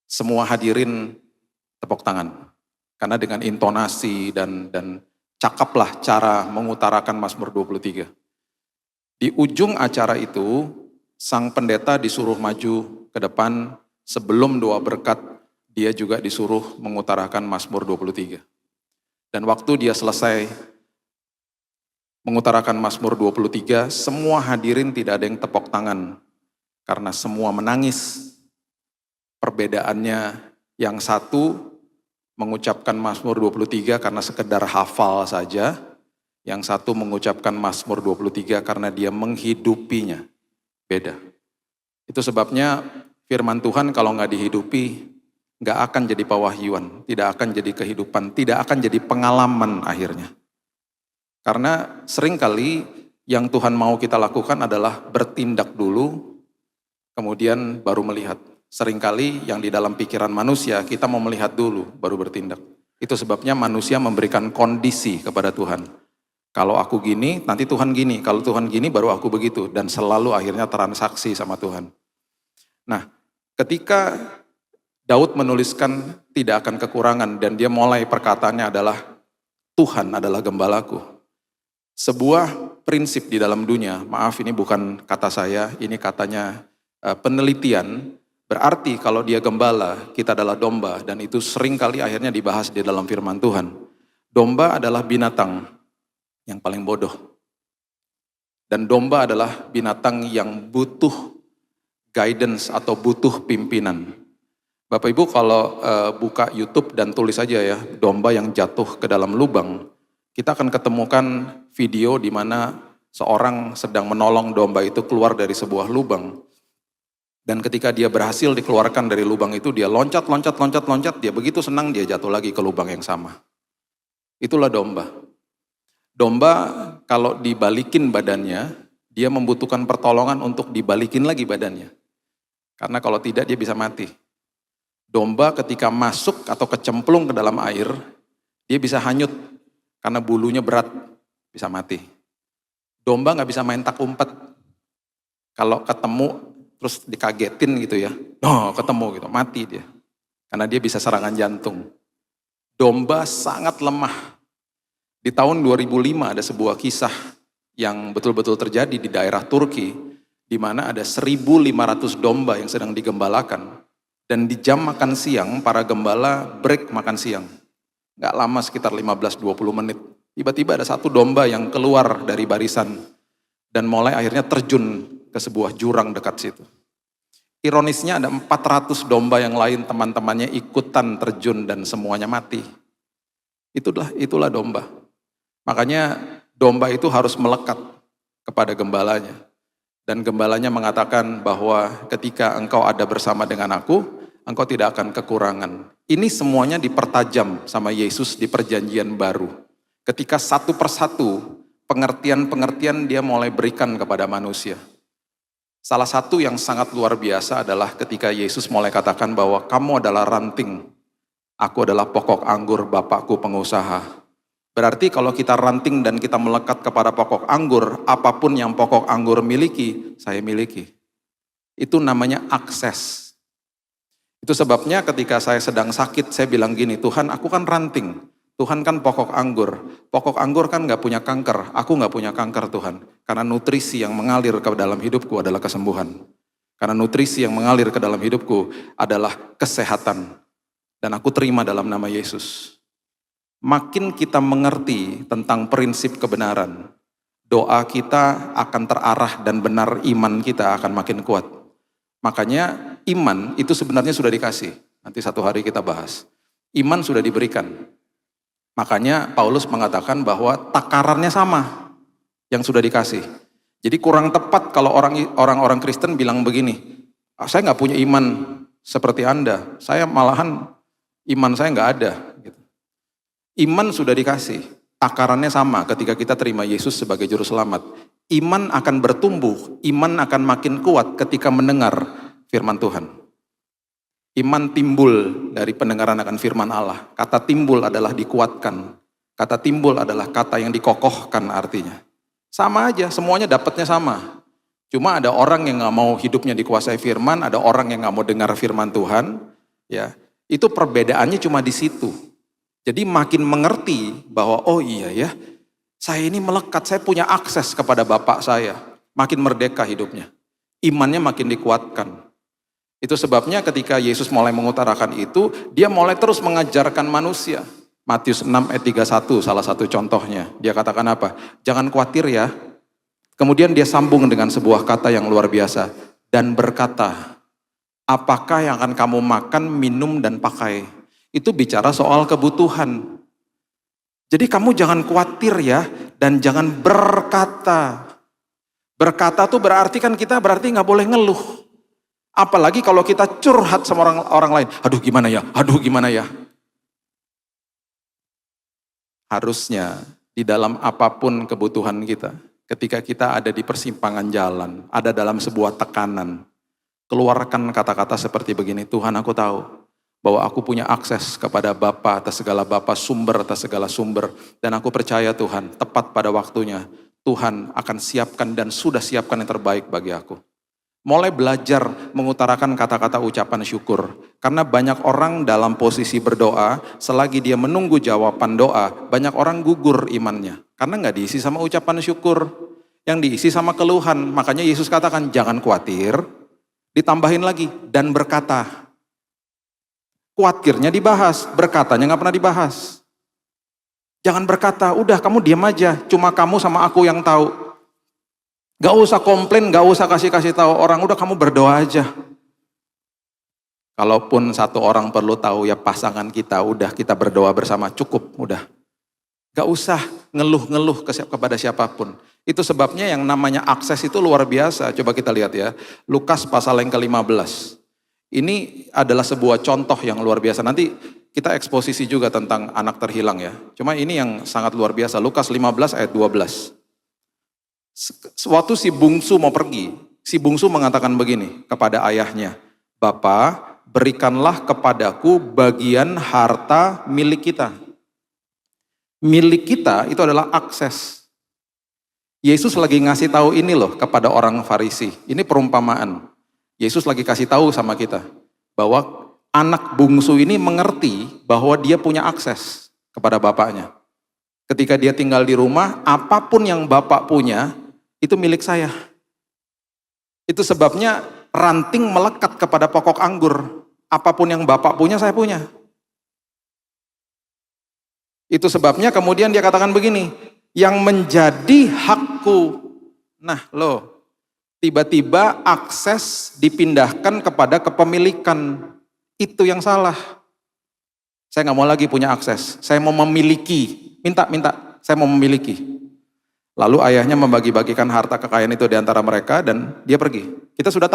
S5: semua hadirin tepuk tangan. Karena dengan intonasi dan cakaplah cara mengutarakan Mazmur 23. Di ujung acara itu, sang pendeta disuruh maju ke depan sebelum doa berkat. Dia juga disuruh mengutarakan Mazmur 23. Dan waktu dia selesai mengutarakan Mazmur 23, semua hadirin tidak ada yang tepuk tangan. Karena semua menangis. Perbedaannya yang satu mengucapkan Mazmur 23 karena sekedar hafal saja. Yang satu mengucapkan Mazmur 23 karena dia menghidupinya. Beda. Itu sebabnya firman Tuhan kalau nggak dihidupi, nggak akan jadi pewahyuan, tidak akan jadi kehidupan, tidak akan jadi pengalaman akhirnya. Karena seringkali yang Tuhan mau kita lakukan adalah bertindak dulu, kemudian baru melihat. Seringkali yang di dalam pikiran manusia, kita mau melihat dulu, baru bertindak. Itu sebabnya manusia memberikan kondisi kepada Tuhan. Kalau aku gini, nanti Tuhan gini. Kalau Tuhan gini, baru aku begitu. Dan selalu akhirnya transaksi sama Tuhan. Nah, ketika Daud menuliskan tidak akan kekurangan dan dia mulai perkataannya adalah Tuhan adalah gembalaku. Sebuah prinsip di dalam dunia, maaf ini bukan kata saya, ini katanya penelitian, berarti kalau dia gembala, kita adalah domba dan itu seringkali akhirnya dibahas di dalam firman Tuhan. Domba adalah binatang yang paling bodoh. Dan domba adalah binatang yang butuh guidance atau butuh pimpinan. Bapak Ibu kalau buka YouTube dan tulis aja ya, domba yang jatuh ke dalam lubang, kita akan ketemukan video di mana seorang sedang menolong domba itu keluar dari sebuah lubang. Dan ketika dia berhasil dikeluarkan dari lubang itu, dia loncat, dia begitu senang dia jatuh lagi ke lubang yang sama. Itulah domba. Domba kalau dibalikin badannya, dia membutuhkan pertolongan untuk dibalikin lagi badannya. Karena kalau tidak dia bisa mati. Domba ketika masuk atau kecemplung ke dalam air, dia bisa hanyut karena bulunya berat, bisa mati. Domba nggak bisa main tak umpet. Kalau ketemu terus dikagetin gitu ya, ketemu gitu, mati dia. Karena dia bisa serangan jantung. Domba sangat lemah. Di tahun 2005 ada sebuah kisah yang betul-betul terjadi di daerah Turki, di mana ada 1.500 domba yang sedang digembalakan. Dan di jam makan siang, para gembala break makan siang. Gak lama sekitar 15-20 menit. Tiba-tiba ada satu domba yang keluar dari barisan. Dan mulai akhirnya terjun ke sebuah jurang dekat situ. Ironisnya ada 400 domba yang lain teman-temannya ikutan terjun dan semuanya mati. Itulah domba. Makanya domba itu harus melekat kepada gembalanya. Dan gembalanya mengatakan bahwa ketika engkau ada bersama dengan aku, engkau tidak akan kekurangan. Ini semuanya dipertajam sama Yesus di perjanjian baru. Ketika satu persatu pengertian-pengertian dia mulai berikan kepada manusia. Salah satu yang sangat luar biasa adalah ketika Yesus mulai katakan bahwa kamu adalah ranting, aku adalah pokok anggur, Bapakku pengusaha. Berarti kalau kita ranting dan kita melekat kepada pokok anggur, apapun yang pokok anggur miliki, saya miliki. Itu namanya akses. Itu sebabnya ketika saya sedang sakit, saya bilang gini, Tuhan aku kan ranting, Tuhan kan pokok anggur. Pokok anggur kan gak punya kanker, aku gak punya kanker Tuhan. Karena nutrisi yang mengalir ke dalam hidupku adalah kesembuhan. Karena nutrisi yang mengalir ke dalam hidupku adalah kesehatan. Dan aku terima dalam nama Yesus. Makin kita mengerti tentang prinsip kebenaran, doa kita akan terarah dan benar iman kita akan makin kuat. Makanya iman itu sebenarnya sudah dikasih. Nanti satu hari kita bahas. Iman sudah diberikan. Makanya Paulus mengatakan bahwa takarannya sama yang sudah dikasih. Jadi kurang tepat kalau orang-orang Kristen bilang begini, saya nggak punya iman seperti Anda, saya malahan iman saya nggak ada. Gitu. Iman sudah dikasih, takarannya sama ketika kita terima Yesus sebagai Juru Selamat. Iman akan bertumbuh, iman akan makin kuat ketika mendengar firman Tuhan. Iman timbul dari pendengaran akan firman Allah. Kata timbul adalah dikuatkan. Kata timbul adalah kata yang dikokohkan artinya. Sama aja, semuanya dapatnya sama. Cuma ada orang yang gak mau hidupnya dikuasai firman, ada orang yang gak mau dengar firman Tuhan. Ya, itu perbedaannya cuma di situ. Jadi makin mengerti bahwa oh iya ya, saya ini melekat, saya punya akses kepada Bapak saya. Makin merdeka hidupnya. Imannya makin dikuatkan. Itu sebabnya ketika Yesus mulai mengutarakan itu, dia mulai terus mengajarkan manusia. Matius 6 ayat 31 salah satu contohnya. Dia katakan apa? Jangan khawatir ya. Kemudian dia sambung dengan sebuah kata yang luar biasa. Dan berkata, apakah yang akan kamu makan, minum, dan pakai? Itu bicara soal kebutuhan. Jadi kamu jangan khawatir ya, dan jangan berkata. Berkata tuh berarti kan kita berarti nggak boleh ngeluh. Apalagi kalau kita curhat sama orang lain. Aduh gimana ya, aduh gimana ya. Harusnya di dalam apapun kebutuhan kita, ketika kita ada di persimpangan jalan, ada dalam sebuah tekanan, keluarkan kata-kata seperti begini, Tuhan aku tahu bahwa aku punya akses kepada Bapa atas segala Bapa, sumber atas segala sumber. Dan aku percaya Tuhan, tepat pada waktunya, Tuhan akan siapkan dan sudah siapkan yang terbaik bagi aku. Mulai belajar mengutarakan kata-kata ucapan syukur. Karena banyak orang dalam posisi berdoa, selagi dia menunggu jawaban doa, banyak orang gugur imannya. Karena nggak diisi sama ucapan syukur, yang diisi sama keluhan. Makanya Yesus katakan, jangan khawatir, ditambahin lagi, dan berkata. Khawatirnya dibahas, berkatanya nggak pernah dibahas. Jangan berkata, udah kamu diam aja, cuma kamu sama aku yang tahu. Gak usah komplain, gak usah kasih tahu orang, udah kamu berdoa aja. Kalaupun satu orang perlu tahu ya pasangan kita, udah kita berdoa bersama, cukup, udah. Gak usah ngeluh-ngeluh kepada siapapun. Itu sebabnya yang namanya akses itu luar biasa. Coba kita lihat ya, Lukas pasal yang ke-15. Ini adalah sebuah contoh yang luar biasa. Nanti kita eksposisi juga tentang anak terhilang ya. Cuma ini yang sangat luar biasa, Lukas 15 ayat 12. Suatu si bungsu mau pergi, si bungsu mengatakan begini kepada ayahnya, Bapa, berikanlah kepadaku bagian harta milik kita. Milik kita itu adalah akses. Yesus lagi ngasih tahu ini loh kepada orang Farisi. Ini perumpamaan. Yesus lagi kasih tahu sama kita bahwa anak bungsu ini mengerti bahwa dia punya akses kepada bapaknya. Ketika dia tinggal di rumah, apapun yang bapak punya, itu milik saya. Itu sebabnya ranting melekat kepada pokok anggur. Apapun yang bapak punya, saya punya. Itu sebabnya kemudian dia katakan begini, yang menjadi hakku. Nah loh, tiba-tiba akses dipindahkan kepada kepemilikan. Itu yang salah. Saya nggak mau lagi punya akses, saya mau memiliki. Minta, saya mau memiliki. Lalu ayahnya membagi-bagikan harta kekayaan itu di antara mereka dan dia pergi. Kita sudah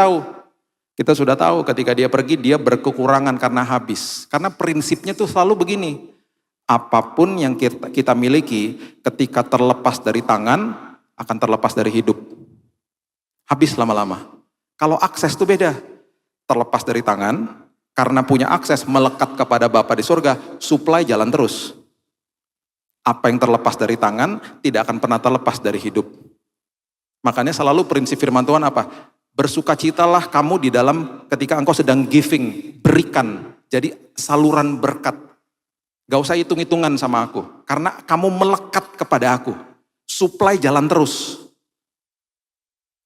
S5: tahu ketika dia pergi dia berkekurangan karena habis. Karena prinsipnya tuh selalu begini. Apapun yang kita miliki ketika terlepas dari tangan akan terlepas dari hidup. Habis lama-lama. Kalau akses itu beda. Terlepas dari tangan karena punya akses melekat kepada Bapa di surga, supply jalan terus. Apa yang terlepas dari tangan tidak akan pernah terlepas dari hidup. Makanya selalu prinsip firman Tuhan apa? Bersukacitalah kamu di dalam ketika engkau sedang giving, berikan. Jadi saluran berkat. Gak usah hitung-hitungan sama aku. Karena kamu melekat kepada aku. Supply jalan terus.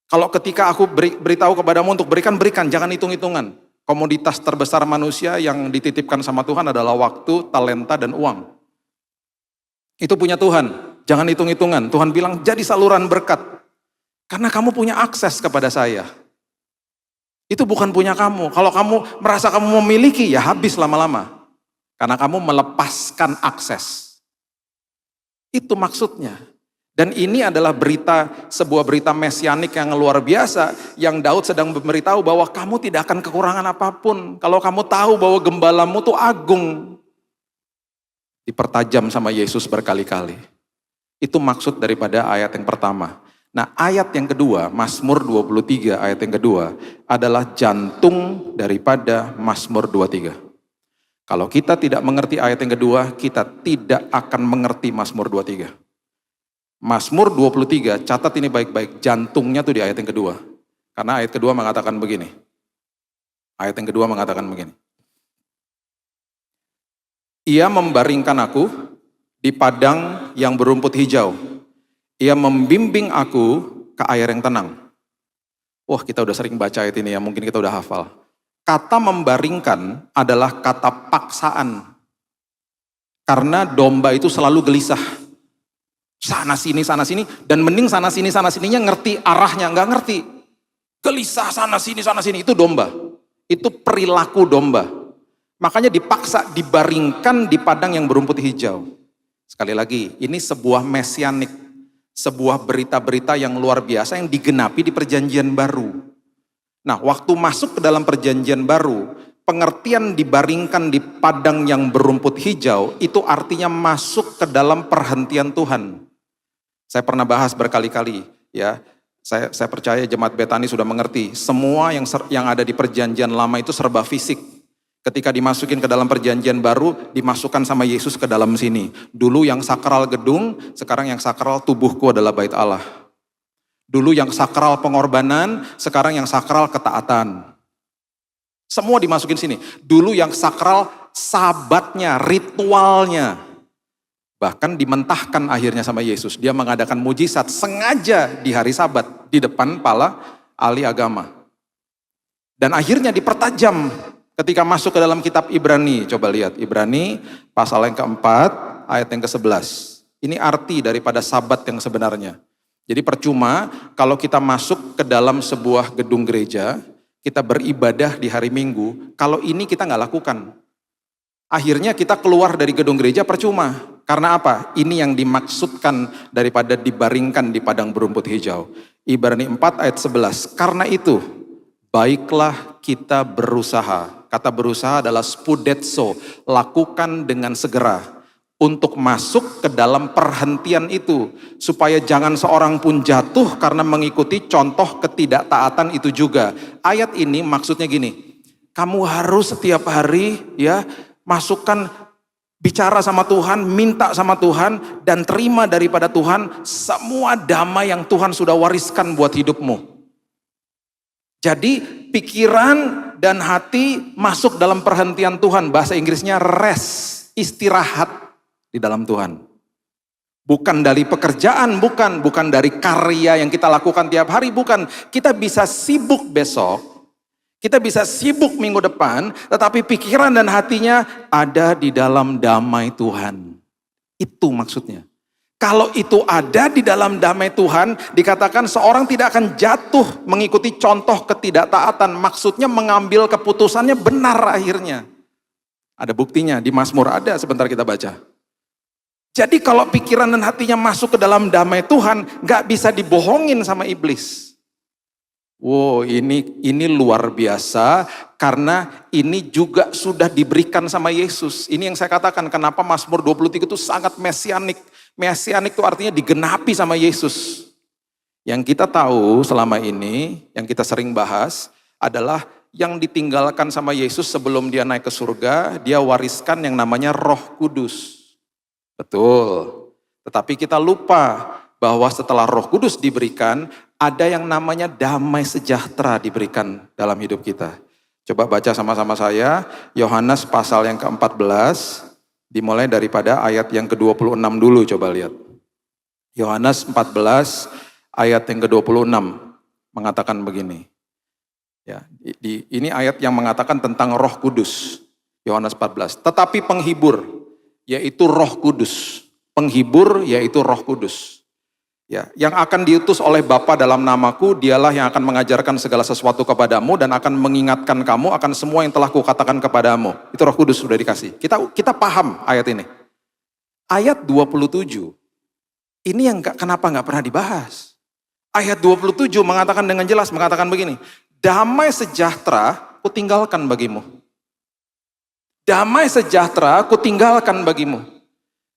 S5: Kalau ketika aku beritahu kepadamu untuk berikan, jangan hitung-hitungan. Komoditas terbesar manusia yang dititipkan sama Tuhan adalah waktu, talenta, dan uang. Itu punya Tuhan, jangan hitung-hitungan. Tuhan bilang jadi saluran berkat. Karena kamu punya akses kepada saya. Itu bukan punya kamu. Kalau kamu merasa kamu memiliki, ya habis lama-lama. Karena kamu melepaskan akses. Itu maksudnya. Dan ini adalah sebuah berita mesianik yang luar biasa, yang Daud sedang memberitahu bahwa kamu tidak akan kekurangan apapun. Kalau kamu tahu bahwa gembalamu tuh agung. Dipertajam sama Yesus berkali-kali. Itu maksud daripada ayat yang pertama. Nah, ayat yang kedua, Mazmur 23 ayat yang kedua adalah jantung daripada Mazmur 23. Kalau kita tidak mengerti ayat yang kedua, kita tidak akan mengerti Mazmur 23. Mazmur 23, catat ini baik-baik, jantungnya tuh di ayat yang kedua. Karena ayat kedua mengatakan begini. Ayat yang kedua mengatakan begini. Ia membaringkan aku di padang yang berumput hijau. Ia membimbing aku ke air yang tenang. Wah, kita udah sering baca ayat ini ya, mungkin kita udah hafal. Kata membaringkan adalah kata paksaan. Karena domba itu selalu gelisah. Sana sini, dan mending sana sininya ngerti arahnya, nggak ngerti. Gelisah sana sini, itu domba. Itu perilaku domba. Makanya dipaksa, dibaringkan di padang yang berumput hijau. Sekali lagi, ini sebuah mesianik. Sebuah berita-berita yang luar biasa yang digenapi di perjanjian baru. Nah, waktu masuk ke dalam perjanjian baru, pengertian dibaringkan di padang yang berumput hijau, itu artinya masuk ke dalam perhentian Tuhan. Saya pernah bahas berkali-kali, ya. Saya percaya jemaat Betani sudah mengerti, semua yang ada di perjanjian lama itu serba fisik. Ketika dimasukin ke dalam perjanjian baru, dimasukkan sama Yesus ke dalam sini. Dulu yang sakral gedung, sekarang yang sakral tubuhku adalah bait Allah. Dulu yang sakral pengorbanan, sekarang yang sakral ketaatan. Semua dimasukin sini. Dulu yang sakral sabatnya, ritualnya. Bahkan dimentahkan akhirnya sama Yesus. Dia mengadakan mujizat sengaja di hari Sabat, di depan para ahli agama. Dan akhirnya dipertajam. Ketika masuk ke dalam kitab Ibrani, coba lihat Ibrani pasal yang keempat ayat yang ke-11. Ini arti daripada sabat yang sebenarnya. Jadi percuma kalau kita masuk ke dalam sebuah gedung gereja, kita beribadah di hari Minggu, kalau ini kita nggak lakukan. Akhirnya kita keluar dari gedung gereja percuma. Karena apa? Ini yang dimaksudkan daripada dibaringkan di padang berumput hijau. Ibrani 4 ayat 11. Karena itu, baiklah kita berusaha. Kata berusaha adalah spudetso, lakukan dengan segera untuk masuk ke dalam perhentian itu, supaya jangan seorang pun jatuh karena mengikuti contoh ketidaktaatan itu juga. Ayat ini maksudnya gini, kamu harus setiap hari ya masukkan, bicara sama Tuhan, minta sama Tuhan, dan terima daripada Tuhan semua damai yang Tuhan sudah wariskan buat hidupmu. Jadi pikiran dan hati masuk dalam perhentian Tuhan. Bahasa Inggrisnya rest, istirahat di dalam Tuhan. Bukan dari pekerjaan, bukan dari karya yang kita lakukan tiap hari, bukan. Kita bisa sibuk besok, kita bisa sibuk minggu depan, tetapi pikiran dan hatinya ada di dalam damai Tuhan. Itu maksudnya. Kalau itu ada di dalam damai Tuhan, dikatakan seorang tidak akan jatuh mengikuti contoh ketidaktaatan. Maksudnya mengambil keputusannya benar akhirnya. Ada buktinya, di Mazmur ada, sebentar kita baca. Jadi kalau pikiran dan hatinya masuk ke dalam damai Tuhan, gak bisa dibohongin sama iblis. Wow, ini luar biasa, karena ini juga sudah diberikan sama Yesus. Ini yang saya katakan, kenapa Mazmur 23 itu sangat mesianik. Mesianik itu artinya digenapi sama Yesus. Yang kita tahu selama ini, yang kita sering bahas, adalah yang ditinggalkan sama Yesus sebelum dia naik ke surga, dia wariskan yang namanya Roh Kudus. Betul. Tetapi kita lupa bahwa setelah Roh Kudus diberikan, ada yang namanya damai sejahtera diberikan dalam hidup kita. Coba baca sama-sama saya, Yohanes pasal yang ke-14, dimulai daripada ayat yang ke-26 dulu, coba lihat. Yohanes 14 ayat yang ke-26 mengatakan begini. Ya, ini ayat yang mengatakan tentang Roh Kudus. Yohanes 14. Tetapi penghibur, yaitu Roh Kudus. Penghibur yaitu Roh Kudus. Ya, yang akan diutus oleh Bapa dalam namaku, dialah yang akan mengajarkan segala sesuatu kepadamu dan akan mengingatkan kamu akan semua yang telah kukatakan kepadamu. Itu Roh Kudus sudah dikasih. Kita paham ayat ini. Ayat 27, ini yang kenapa nggak pernah dibahas. Ayat 27 mengatakan dengan jelas, mengatakan begini, damai sejahtera kutinggalkan bagimu. Damai sejahtera kutinggalkan bagimu.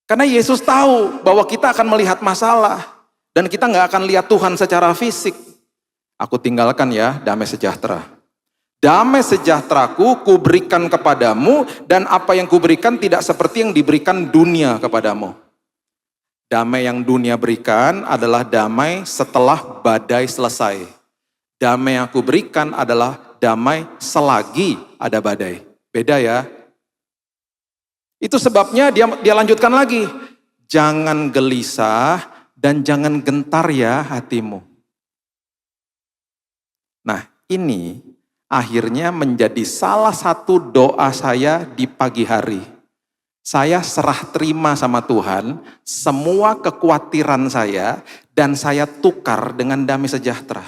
S5: Karena Yesus tahu bahwa kita akan melihat masalah. Dan kita nggak akan lihat Tuhan secara fisik. Aku tinggalkan ya damai sejahtera. Damai sejahteraku kuberikan kepadamu dan apa yang kuberikan tidak seperti yang diberikan dunia kepadamu. Damai yang dunia berikan adalah damai setelah badai selesai. Damai yang aku berikan adalah damai selagi ada badai. Beda ya. Itu sebabnya dia lanjutkan lagi. Jangan gelisah dan jangan gentar ya hatimu. Nah, ini akhirnya menjadi salah satu doa saya di pagi hari. Saya serah terima sama Tuhan semua kekhawatiran saya dan saya tukar dengan damai sejahtera.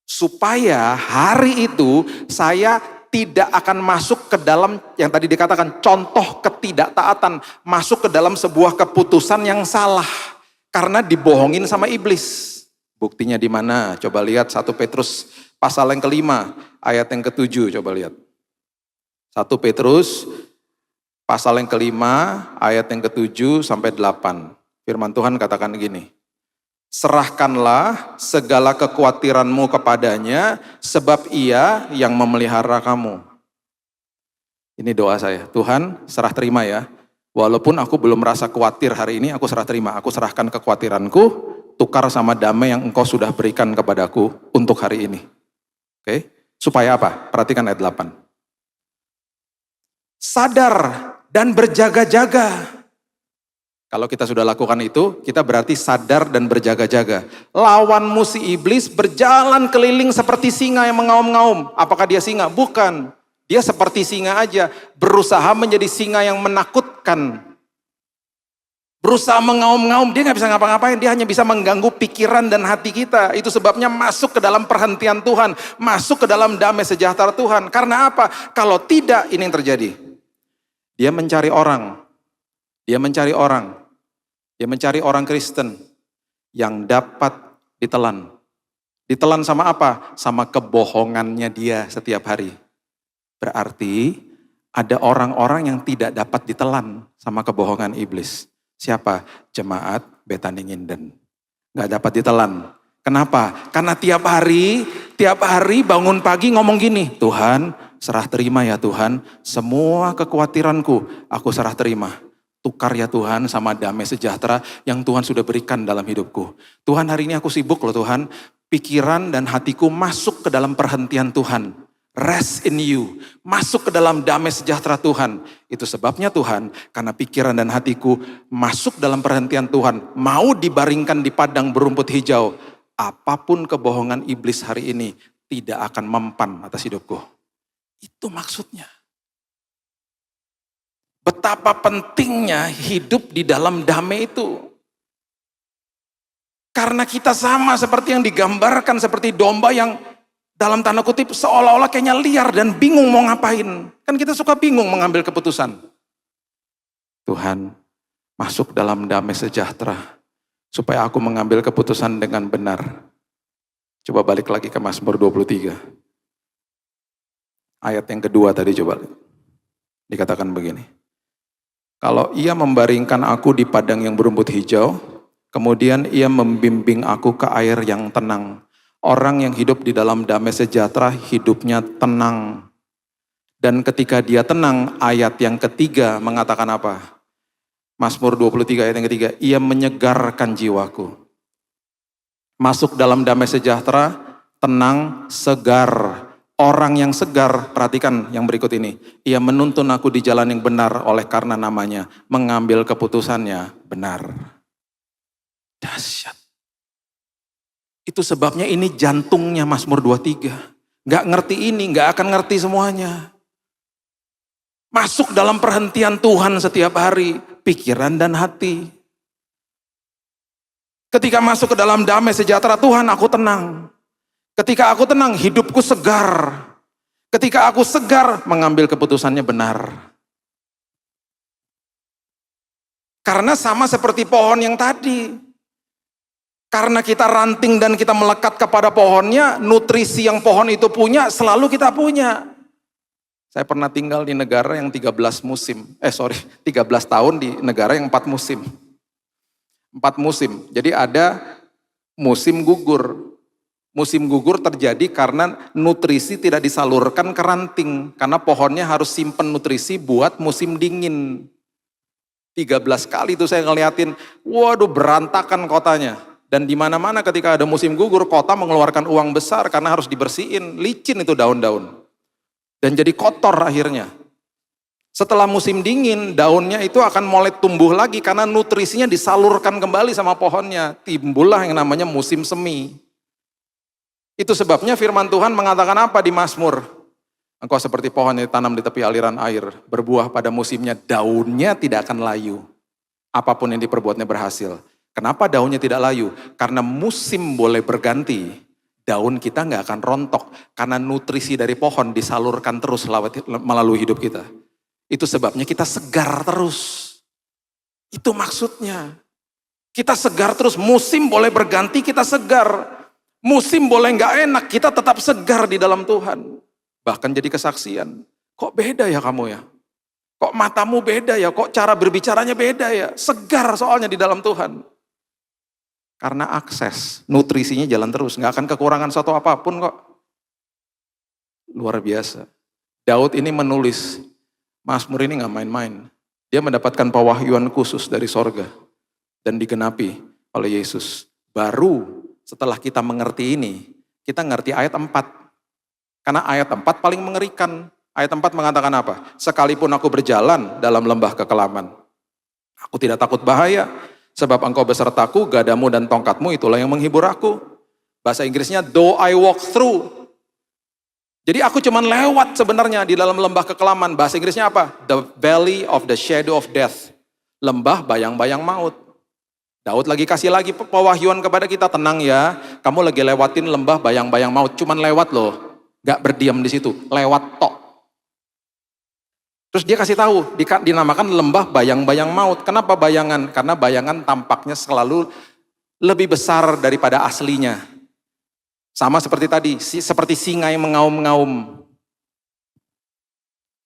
S5: Supaya hari itu saya tidak akan masuk ke dalam yang tadi dikatakan contoh ketidaktaatan, masuk ke dalam sebuah keputusan yang salah. Karena dibohongin sama iblis. Buktinya di mana? Coba lihat 1 Petrus pasal yang ke-5 ayat yang ke-7. Coba lihat. 1 Petrus pasal yang ke-5 ayat yang ke-7 sampai 8. Firman Tuhan katakan gini. Serahkanlah segala kekhawatiranmu kepadanya sebab ia yang memelihara kamu. Ini doa saya. Tuhan serah terima ya. Walaupun aku belum merasa khawatir hari ini, aku serah terima. Aku serahkan kekhawatiranku, tukar sama damai yang engkau sudah berikan kepadaku untuk hari ini. Oke? Supaya apa? Perhatikan ayat 8. Sadar dan berjaga-jaga. Kalau kita sudah lakukan itu, kita berarti sadar dan berjaga-jaga. Lawanmu si iblis berjalan keliling seperti singa yang mengaum-ngaum. Apakah dia singa? Bukan. Dia seperti singa aja, berusaha menjadi singa yang menakutkan. Berusaha mengaum-ngaum, dia nggak bisa ngapa-ngapain, dia hanya bisa mengganggu pikiran dan hati kita. Itu sebabnya masuk ke dalam perhentian Tuhan, masuk ke dalam damai sejahtera Tuhan. Karena apa? Kalau tidak, ini yang terjadi. Dia mencari orang, dia mencari orang Kristen yang dapat ditelan. Ditelan sama apa? Sama kebohongannya dia setiap hari. Berarti ada orang-orang yang tidak dapat ditelan sama kebohongan iblis. Siapa? Jemaat Betani Nginden. Gak dapat ditelan. Kenapa? Karena tiap hari bangun pagi ngomong gini, Tuhan serah terima ya Tuhan, semua kekhawatiranku aku serah terima. Tukar ya Tuhan sama damai sejahtera yang Tuhan sudah berikan dalam hidupku. Tuhan hari ini aku sibuk loh Tuhan, pikiran dan hatiku masuk ke dalam perhentian Tuhan. Rest in you, masuk ke dalam damai sejahtera Tuhan. Itu sebabnya Tuhan, karena pikiran dan hatiku masuk dalam perhentian Tuhan, mau dibaringkan di padang berumput hijau. Apapun kebohongan iblis hari ini tidak akan mempan atas hidupku. Itu maksudnya. Betapa pentingnya hidup di dalam damai itu. Karena kita sama seperti yang digambarkan, seperti domba yang dalam tanda kutip seolah-olah kayaknya liar dan bingung mau ngapain. Kan kita suka bingung mengambil keputusan. Tuhan, masuk dalam damai sejahtera supaya aku mengambil keputusan dengan benar. Coba balik lagi ke Mazmur 23. Ayat yang kedua tadi coba. Dikatakan begini. Kalau ia membaringkan aku di padang yang berumput hijau, kemudian ia membimbing aku ke air yang tenang. Orang yang hidup di dalam damai sejahtera hidupnya tenang. Dan ketika dia tenang, ayat yang ketiga mengatakan apa? Mazmur 23 ayat yang ketiga, ia menyegarkan jiwaku. Masuk dalam damai sejahtera, tenang, segar. Orang yang segar, perhatikan yang berikut ini. Ia menuntun aku di jalan yang benar oleh karena namanya. Mengambil keputusannya benar. Dahsyat. Itu sebabnya ini jantungnya Mazmur 23. Gak ngerti ini, gak akan ngerti semuanya. Masuk dalam perhentian Tuhan setiap hari, pikiran dan hati. Ketika masuk ke dalam damai sejahtera Tuhan, aku tenang. Ketika aku tenang, hidupku segar. Ketika aku segar, mengambil keputusannya benar. Karena sama seperti pohon yang tadi. Karena kita ranting dan kita melekat kepada pohonnya, nutrisi yang pohon itu punya, selalu kita punya. Saya pernah tinggal di negara yang 13 tahun di negara yang 4 musim. 4 musim. Jadi ada musim gugur. Musim gugur terjadi karena nutrisi tidak disalurkan ke ranting. Karena pohonnya harus simpen nutrisi buat musim dingin. 13 kali itu saya ngeliatin, waduh berantakan kotanya. Dan di mana-mana ketika ada musim gugur, kota mengeluarkan uang besar karena harus dibersihin. Licin itu daun-daun. Dan jadi kotor akhirnya. Setelah musim dingin, daunnya itu akan mulai tumbuh lagi karena nutrisinya disalurkan kembali sama pohonnya. Timbullah yang namanya musim semi. Itu sebabnya firman Tuhan mengatakan apa di Mazmur? Engkau seperti pohon yang ditanam di tepi aliran air, berbuah pada musimnya, daunnya tidak akan layu. Apapun yang diperbuatnya berhasil. Kenapa daunnya tidak layu? Karena musim boleh berganti, daun kita nggak akan rontok. Karena nutrisi dari pohon disalurkan terus melalui hidup kita. Itu sebabnya kita segar terus. Itu maksudnya. Kita segar terus, musim boleh berganti, kita segar. Musim boleh nggak enak, kita tetap segar di dalam Tuhan. Bahkan jadi kesaksian. Kok beda ya kamu ya? Kok matamu beda ya? Kok cara berbicaranya beda ya? Segar soalnya di dalam Tuhan. Karena akses, nutrisinya jalan terus. Nggak akan kekurangan satu apapun kok. Luar biasa. Daud ini menulis, Mazmur ini nggak main-main. Dia mendapatkan pewahyuan khusus dari sorga. Dan digenapi oleh Yesus. Baru setelah kita mengerti ini, kita ngerti ayat 4. Karena ayat 4 paling mengerikan. Ayat 4 mengatakan apa? Sekalipun aku berjalan dalam lembah kekelaman, aku tidak takut bahaya. Sebab engkau besertaku, gadamu dan tongkatmu itulah yang menghibur aku. Bahasa Inggrisnya, though I walk through. Jadi aku cuman lewat sebenarnya di dalam lembah kekelaman. Bahasa Inggrisnya apa? The valley of the shadow of death. Lembah bayang-bayang maut. Daud lagi kasih lagi pewahyuan kepada kita, tenang ya, kamu lagi lewatin lembah bayang-bayang maut, cuman lewat loh, gak berdiam di situ, lewat tok. Terus dia kasih tahu, dinamakan lembah bayang-bayang maut. Kenapa bayangan? Karena bayangan tampaknya selalu lebih besar daripada aslinya. Sama seperti tadi, seperti singa yang mengaum-ngaum.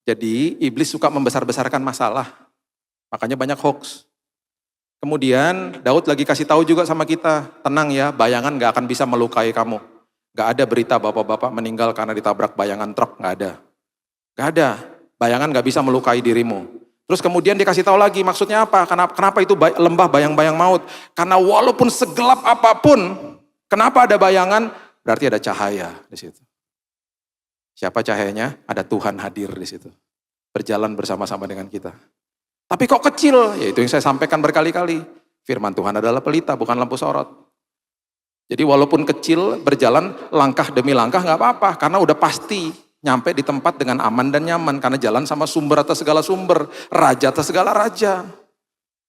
S5: Jadi iblis suka membesar-besarkan masalah, makanya banyak hoax. Kemudian Daud lagi kasih tahu juga sama kita, tenang ya, bayangan gak akan bisa melukai kamu. Gak ada berita bapak-bapak meninggal karena ditabrak bayangan truk, gak ada. Gak ada, bayangan gak bisa melukai dirimu. Terus kemudian dikasih tahu lagi, maksudnya apa? Kenapa itu lembah bayang-bayang maut? Karena walaupun segelap apapun, kenapa ada bayangan? Berarti ada cahaya di situ. Siapa cahayanya? Ada Tuhan hadir di situ. Berjalan bersama-sama dengan kita. Tapi kok kecil? Ya itu yang saya sampaikan berkali-kali. Firman Tuhan adalah pelita, bukan lampu sorot. Jadi walaupun kecil, berjalan langkah demi langkah gak apa-apa. Karena udah pasti nyampe di tempat dengan aman dan nyaman. Karena jalan sama sumber atas segala sumber. Raja atas segala raja.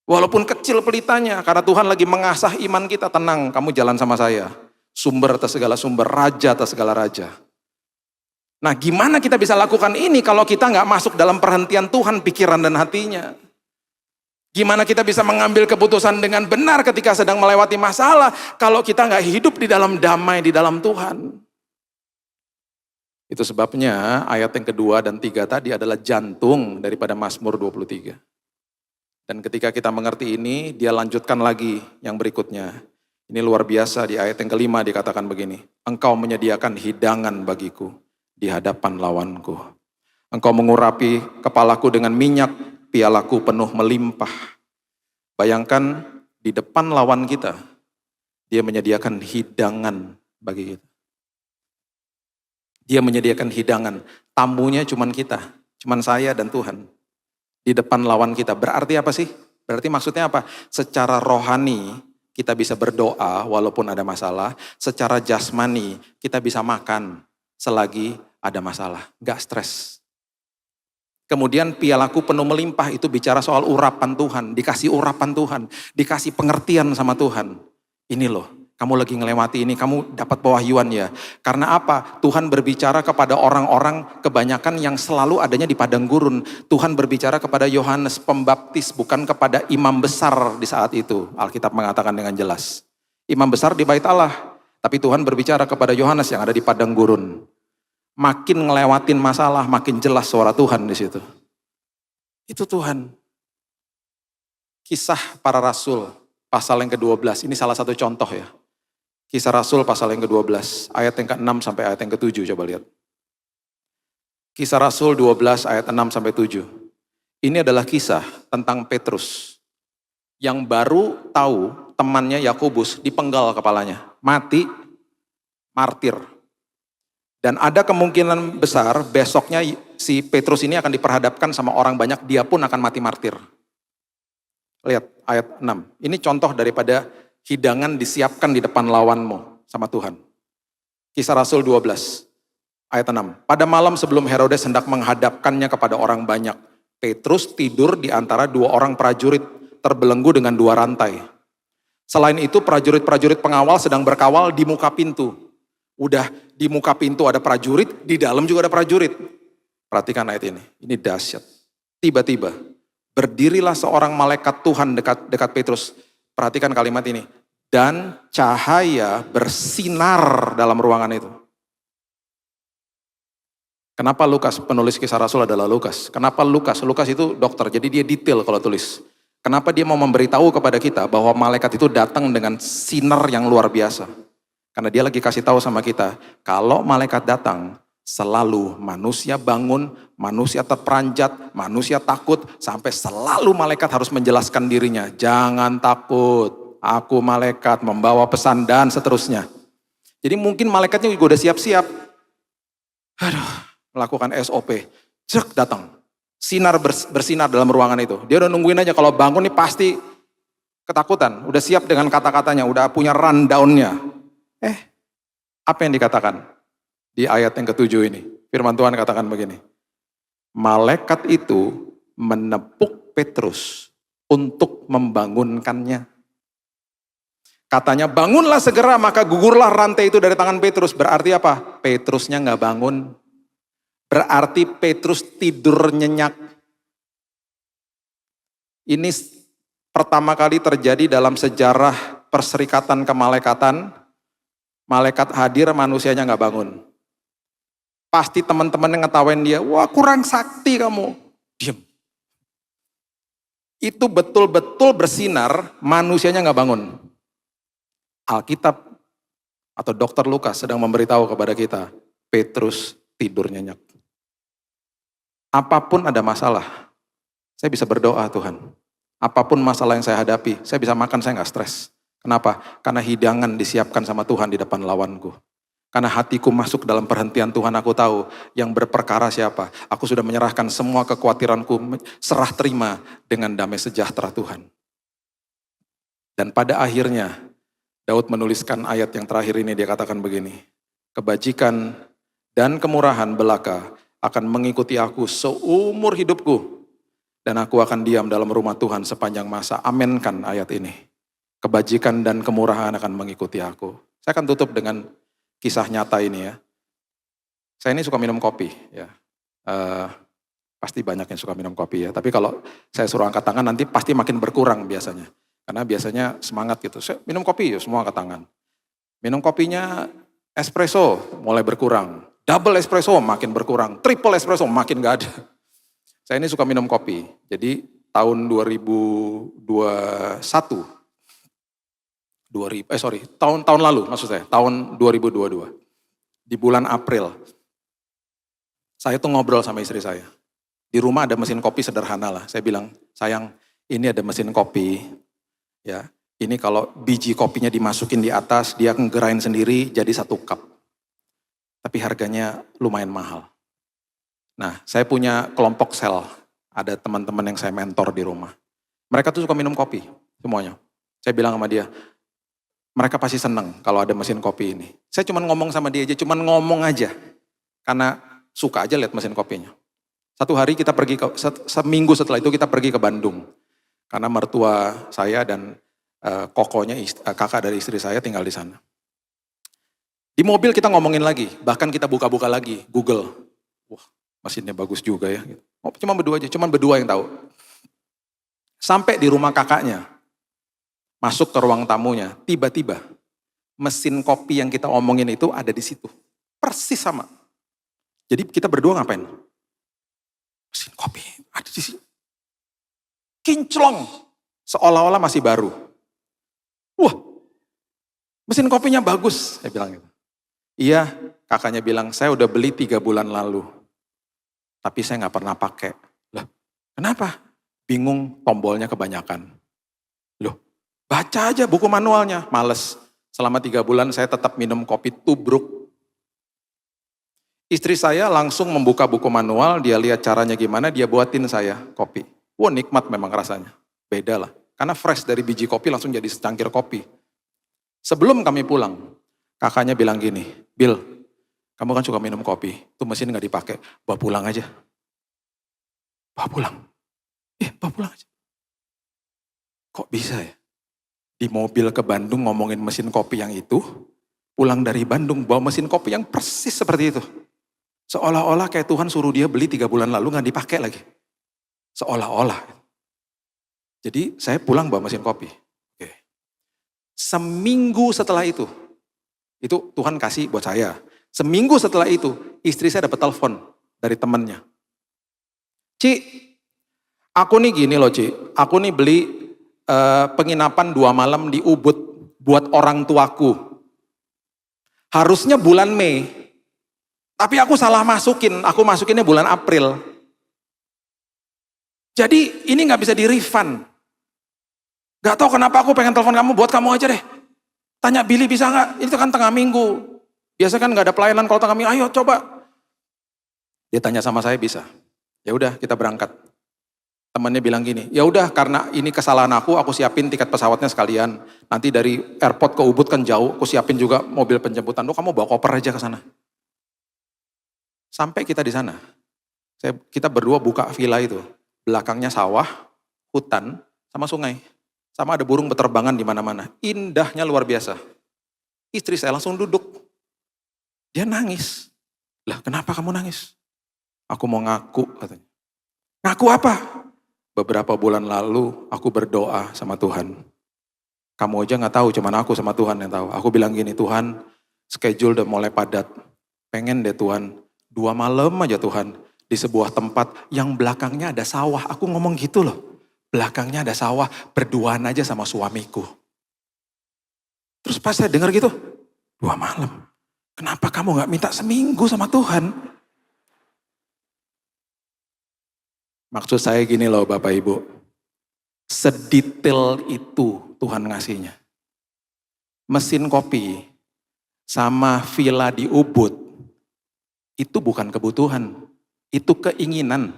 S5: Walaupun kecil pelitanya. Karena Tuhan lagi mengasah iman kita. Tenang, kamu jalan sama saya. Sumber atas segala sumber. Raja atas segala raja. Nah gimana kita bisa lakukan ini kalau kita gak masuk dalam perhentian Tuhan pikiran dan hatinya? Gimana kita bisa mengambil keputusan dengan benar ketika sedang melewati masalah kalau kita nggak hidup di dalam damai di dalam Tuhan? Itu sebabnya ayat yang kedua dan 3 tadi adalah jantung daripada Mazmur 23. Dan ketika kita mengerti ini, dia lanjutkan lagi yang berikutnya. Ini luar biasa, di ayat yang kelima dikatakan begini. Engkau menyediakan hidangan bagiku di hadapan lawanku. Engkau mengurapi kepalaku dengan minyak, pialaku penuh melimpah. Bayangkan di depan lawan kita, dia menyediakan hidangan bagi kita. Dia menyediakan hidangan, tamunya cuman kita, cuman saya dan Tuhan. Di depan lawan kita, berarti apa sih? Berarti maksudnya apa? Secara rohani kita bisa berdoa walaupun ada masalah, secara jasmani kita bisa makan selagi ada masalah, gak stres. Kemudian pialaku penuh melimpah itu bicara soal urapan Tuhan, dikasih urapan Tuhan, dikasih pengertian sama Tuhan. Ini loh, kamu lagi ngelewati ini, kamu dapat pewahyuan ya. Karena apa? Tuhan berbicara kepada orang-orang kebanyakan yang selalu adanya di padang gurun. Tuhan berbicara kepada Yohanes Pembaptis, bukan kepada imam besar di saat itu. Alkitab mengatakan dengan jelas. Imam besar di bait Allah, tapi Tuhan berbicara kepada Yohanes yang ada di padang gurun. Makin ngelewatin masalah, makin jelas suara Tuhan di situ. Itu Tuhan. Kisah para Rasul, pasal yang ke-12, ini salah satu contoh ya. Kisah Rasul pasal yang ke-12, ayat yang ke-6 sampai ayat yang ke-7, coba lihat. Kisah Rasul 12 ayat 6 sampai 7. Ini adalah kisah tentang Petrus yang baru tahu temannya Yakobus dipenggal kepalanya, mati martir. Dan ada kemungkinan besar besoknya si Petrus ini akan diperhadapkan sama orang banyak, dia pun akan mati martir. Lihat ayat 6. Ini contoh daripada hidangan disiapkan di depan lawanmu sama Tuhan. Kisah Rasul 12 ayat 6. Pada malam sebelum Herodes hendak menghadapkannya kepada orang banyak, Petrus tidur di antara dua orang prajurit terbelenggu dengan dua rantai. Selain itu prajurit-prajurit pengawal sedang berkawal di muka pintu. Udah di muka pintu ada prajurit, di dalam juga ada prajurit. Perhatikan ayat ini dahsyat. Tiba-tiba berdirilah seorang malaikat Tuhan dekat Petrus. Perhatikan kalimat ini. Dan cahaya bersinar dalam ruangan itu. Kenapa Lukas, penulis kisah Rasul adalah Lukas? Kenapa Lukas? Lukas itu dokter, jadi dia detail kalau tulis. Kenapa dia mau memberitahu kepada kita bahwa malaikat itu datang dengan sinar yang luar biasa? Karena dia lagi kasih tahu sama kita, kalau malaikat datang, selalu manusia bangun, manusia terperanjat, manusia takut, sampai selalu malaikat harus menjelaskan dirinya. Jangan takut, aku malaikat membawa pesan dan seterusnya. Jadi mungkin malaikatnya juga udah siap-siap. Melakukan SOP, cek datang. Sinar bersinar dalam ruangan itu. Dia udah nungguin aja, kalau bangun nih pasti ketakutan. Udah siap dengan kata-katanya, udah punya rundown-nya. Apa yang dikatakan? Di ayat yang ke-7 ini, firman Tuhan katakan begini. Malaikat itu menepuk Petrus untuk membangunkannya. Katanya, bangunlah segera, maka gugurlah rantai itu dari tangan Petrus. Berarti apa? Petrusnya gak bangun. Berarti Petrus tidur nyenyak. Ini pertama kali terjadi dalam sejarah perserikatan kemalaikatan. Malaikat hadir, manusianya gak bangun. Pasti teman-teman yang ngetawain dia, wah kurang sakti kamu. Diam. Itu betul-betul bersinar, manusianya gak bangun. Alkitab atau dokter Lukas sedang memberitahu kepada kita, Petrus tidur nyenyak. Apapun ada masalah, saya bisa berdoa Tuhan. Apapun masalah yang saya hadapi, saya bisa makan, saya gak stres. Kenapa? Karena hidangan disiapkan sama Tuhan di depan lawanku. Karena hatiku masuk dalam perhentian Tuhan, aku tahu yang berperkara siapa. Aku sudah menyerahkan semua kekhawatiranku, serah terima dengan damai sejahtera Tuhan. Dan pada akhirnya, Daud menuliskan ayat yang terakhir ini, dia katakan begini. Kebajikan dan kemurahan belaka akan mengikuti aku seumur hidupku. Dan aku akan diam dalam rumah Tuhan sepanjang masa. Aminkan ayat ini. Kebajikan dan kemurahan akan mengikuti aku. Saya akan tutup dengan kisah nyata ini ya. Saya ini suka minum kopi ya. Pasti banyak yang suka minum kopi ya. Tapi kalau saya suruh angkat tangan nanti pasti makin berkurang biasanya. Karena biasanya semangat gitu. Saya minum kopi ya semua angkat tangan. Minum kopinya espresso mulai berkurang. Double espresso makin berkurang. Triple espresso makin gak ada. Saya ini suka minum kopi. Jadi tahun 2021. Tahun lalu maksud saya, tahun 2022. Di bulan April, saya tuh ngobrol sama istri saya. Di rumah ada mesin kopi sederhana lah. Saya bilang, sayang ini ada mesin kopi. Ya, ini kalau biji kopinya dimasukin di atas, dia ngerain sendiri jadi 1 cup. Tapi harganya lumayan mahal. Nah, saya punya kelompok sel. Ada teman-teman yang saya mentor di rumah. Mereka tuh suka minum kopi, semuanya. Saya bilang sama dia, mereka pasti senang kalau ada mesin kopi ini. Saya cuma ngomong sama dia aja, cuma ngomong aja. Karena suka aja lihat mesin kopinya. Satu hari kita pergi seminggu setelah itu kita pergi ke Bandung. Karena mertua saya dan kokonya kakak dari istri saya tinggal di sana. Di mobil kita ngomongin lagi, bahkan kita buka-buka lagi Google. Wah, mesinnya bagus juga ya. Oh, cuma berdua yang tahu. Sampai di rumah kakaknya, masuk ke ruang tamunya, tiba-tiba mesin kopi yang kita omongin itu ada di situ. Persis sama. Jadi kita berdua ngapain? Mesin kopi ada di sini. Kinclong. Seolah-olah masih baru. Wah, mesin kopinya bagus. Saya bilang gitu. Iya, kakaknya bilang, saya udah beli 3 bulan lalu. Tapi saya gak pernah pakai. Loh, kenapa? Bingung, tombolnya kebanyakan. Loh, baca aja buku manualnya. Males. Selama 3 bulan saya tetap minum kopi tubruk. Istri saya langsung membuka buku manual, dia lihat caranya gimana, dia buatin saya kopi. Wah, nikmat memang rasanya. Beda lah. Karena fresh dari biji kopi langsung jadi secangkir kopi. Sebelum kami pulang, kakaknya bilang gini, Bill, kamu kan suka minum kopi, tuh mesin gak dipakai, bawa pulang aja. Bawa pulang. Bawa pulang aja. Kok bisa ya? Di mobil ke Bandung ngomongin mesin kopi yang itu, pulang dari Bandung bawa mesin kopi yang persis seperti itu. Seolah-olah kayak Tuhan suruh dia beli 3 bulan lalu gak dipakai lagi. Seolah-olah. Jadi saya pulang bawa mesin kopi. Oke. Seminggu setelah itu Tuhan kasih buat saya. Seminggu setelah itu, istri saya dapat telepon dari temannya. Ci, aku nih gini loh Ci, aku nih beli penginapan 2 malam di Ubud buat orang tuaku. Harusnya bulan Mei, tapi aku salah aku masukinnya bulan April. Jadi ini gak bisa di-refund. Gak tahu kenapa aku pengen telepon kamu, buat kamu aja deh. Tanya Billy bisa gak? Itu kan tengah minggu. Biasa kan gak ada pelayanan kalau tengah minggu, ayo coba. Dia tanya sama saya bisa. Ya udah kita berangkat. Temannya bilang gini, ya udah karena ini kesalahan aku siapin tiket pesawatnya sekalian. Nanti dari airport ke Ubud kan jauh, aku siapin juga mobil penjemputan. Kamu bawa koper aja ke sana. Sampai kita di sana, kita berdua buka villa itu. Belakangnya sawah, hutan, sama sungai. Sama ada burung berterbangan di mana-mana. Indahnya luar biasa. Istri saya langsung duduk. Dia nangis. Lah kenapa kamu nangis? Aku mau ngaku katanya. Ngaku apa? Beberapa bulan lalu aku berdoa sama Tuhan. Kamu aja gak tahu, cuman aku sama Tuhan yang tahu. Aku bilang gini, Tuhan schedule udah mulai padat. Pengen deh Tuhan, 2 malam aja Tuhan. Di sebuah tempat yang belakangnya ada sawah. Aku ngomong gitu loh. Belakangnya ada sawah, berduaan aja sama suamiku. Terus pas saya dengar gitu, 2 malam. Kenapa kamu gak minta seminggu sama Tuhan? Maksud saya gini loh Bapak Ibu. Sedetail itu Tuhan ngasihnya. Mesin kopi sama villa di Ubud, itu bukan kebutuhan, itu keinginan.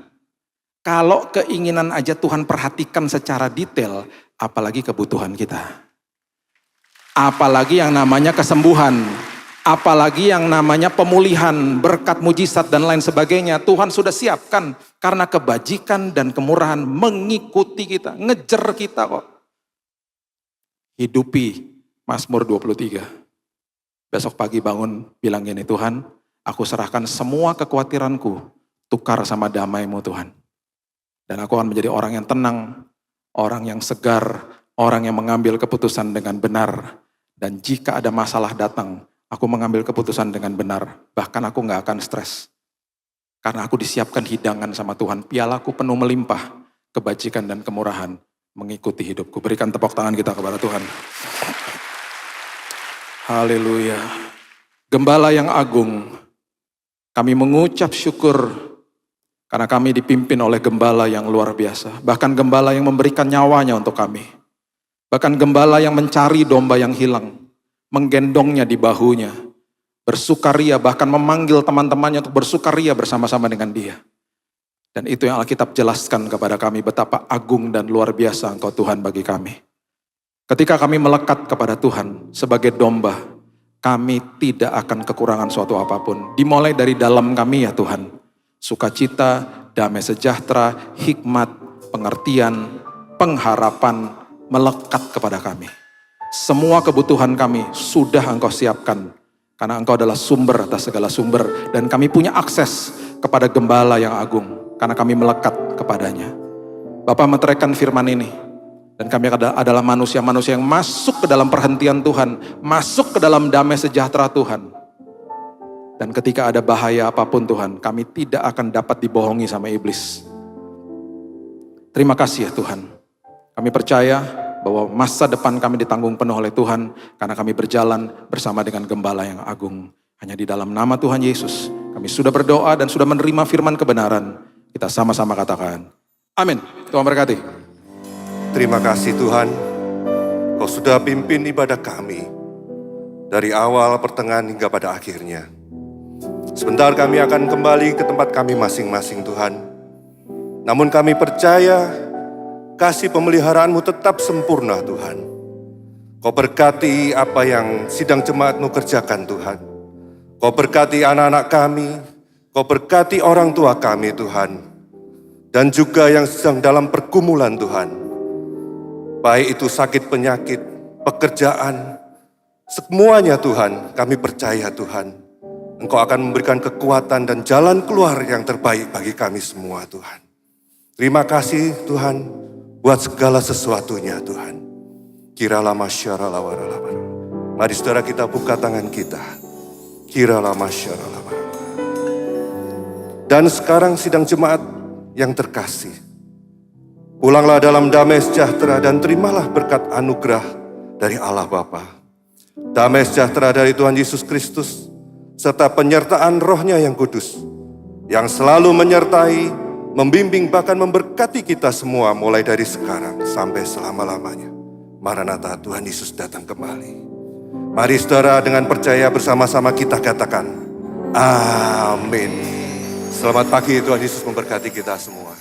S5: Kalau keinginan aja Tuhan perhatikan secara detail, apalagi kebutuhan kita. Apalagi yang namanya kesembuhan, apalagi yang namanya pemulihan, berkat mujizat dan lain sebagainya. Tuhan sudah siapkan karena kebajikan dan kemurahan mengikuti kita, ngejar kita kok. Hidupi Mazmur 23. Besok pagi bangun bilang gini, Tuhan, aku serahkan semua kekhawatiranku, tukar sama damai-Mu Tuhan. Dan aku akan menjadi orang yang tenang, orang yang segar, orang yang mengambil keputusan dengan benar. Dan jika ada masalah datang, aku mengambil keputusan dengan benar. Bahkan aku gak akan stres. Karena aku disiapkan hidangan sama Tuhan. Pialaku penuh melimpah, kebajikan dan kemurahan mengikuti hidupku. Berikan tepuk tangan kita kepada Tuhan. Haleluya. Gembala yang agung, kami mengucap syukur karena kami dipimpin oleh gembala yang luar biasa. Bahkan gembala yang memberikan nyawanya untuk kami. Bahkan gembala yang mencari domba yang hilang. Menggendongnya di bahunya. Bersukaria, bahkan memanggil teman-temannya untuk bersukaria bersama-sama dengan dia. Dan itu yang Alkitab jelaskan kepada kami betapa agung dan luar biasa Engkau Tuhan bagi kami. Ketika kami melekat kepada Tuhan sebagai domba, kami tidak akan kekurangan suatu apapun. Dimulai dari dalam kami ya Tuhan. Sukacita, damai sejahtera, hikmat, pengertian, pengharapan, melekat kepada kami. Semua kebutuhan kami sudah Engkau siapkan, karena Engkau adalah sumber atas segala sumber, dan kami punya akses kepada Gembala yang agung, karena kami melekat kepadanya. Bapa meteraikan firman ini, dan kami adalah manusia-manusia yang masuk ke dalam perhentian Tuhan, masuk ke dalam damai sejahtera Tuhan. Dan ketika ada bahaya apapun Tuhan, kami tidak akan dapat dibohongi sama iblis. Terima kasih ya Tuhan. Kami percaya bahwa masa depan kami ditanggung penuh oleh Tuhan, karena kami berjalan bersama dengan Gembala yang agung. Hanya di dalam nama Tuhan Yesus, kami sudah berdoa dan sudah menerima firman kebenaran. Kita sama-sama katakan, amin. Tuhan berkati.
S6: Terima kasih Tuhan, Kau sudah pimpin ibadah kami dari awal, pertengahan hingga pada akhirnya. Sebentar kami akan kembali ke tempat kami masing-masing Tuhan. Namun kami percaya kasih pemeliharaanmu tetap sempurna Tuhan. Kau berkati apa yang sidang jemaat-Mu kerjakan Tuhan. Kau berkati anak-anak kami, Kau berkati orang tua kami Tuhan. Dan juga yang sedang dalam pergumulan Tuhan. Baik itu sakit penyakit, pekerjaan, semuanya Tuhan, kami percaya Tuhan. Engkau akan memberikan kekuatan dan jalan keluar yang terbaik bagi kami semua Tuhan. Terima kasih Tuhan buat segala sesuatunya Tuhan. Kiralah masyaralah warallah. Mari saudara kita buka tangan kita. Kiralah masyaralah warallah. Dan sekarang sidang jemaat yang terkasih. Pulanglah dalam damai sejahtera dan terimalah berkat anugerah dari Allah Bapa. Damai sejahtera dari Tuhan Yesus Kristus, serta penyertaan Roh-Nya yang kudus, yang selalu menyertai, membimbing, bahkan memberkati kita semua mulai dari sekarang sampai selama-lamanya. Maranatha, Tuhan Yesus datang kembali. Mari saudara dengan percaya bersama-sama kita katakan, amin. Selamat pagi, Tuhan Yesus memberkati kita semua.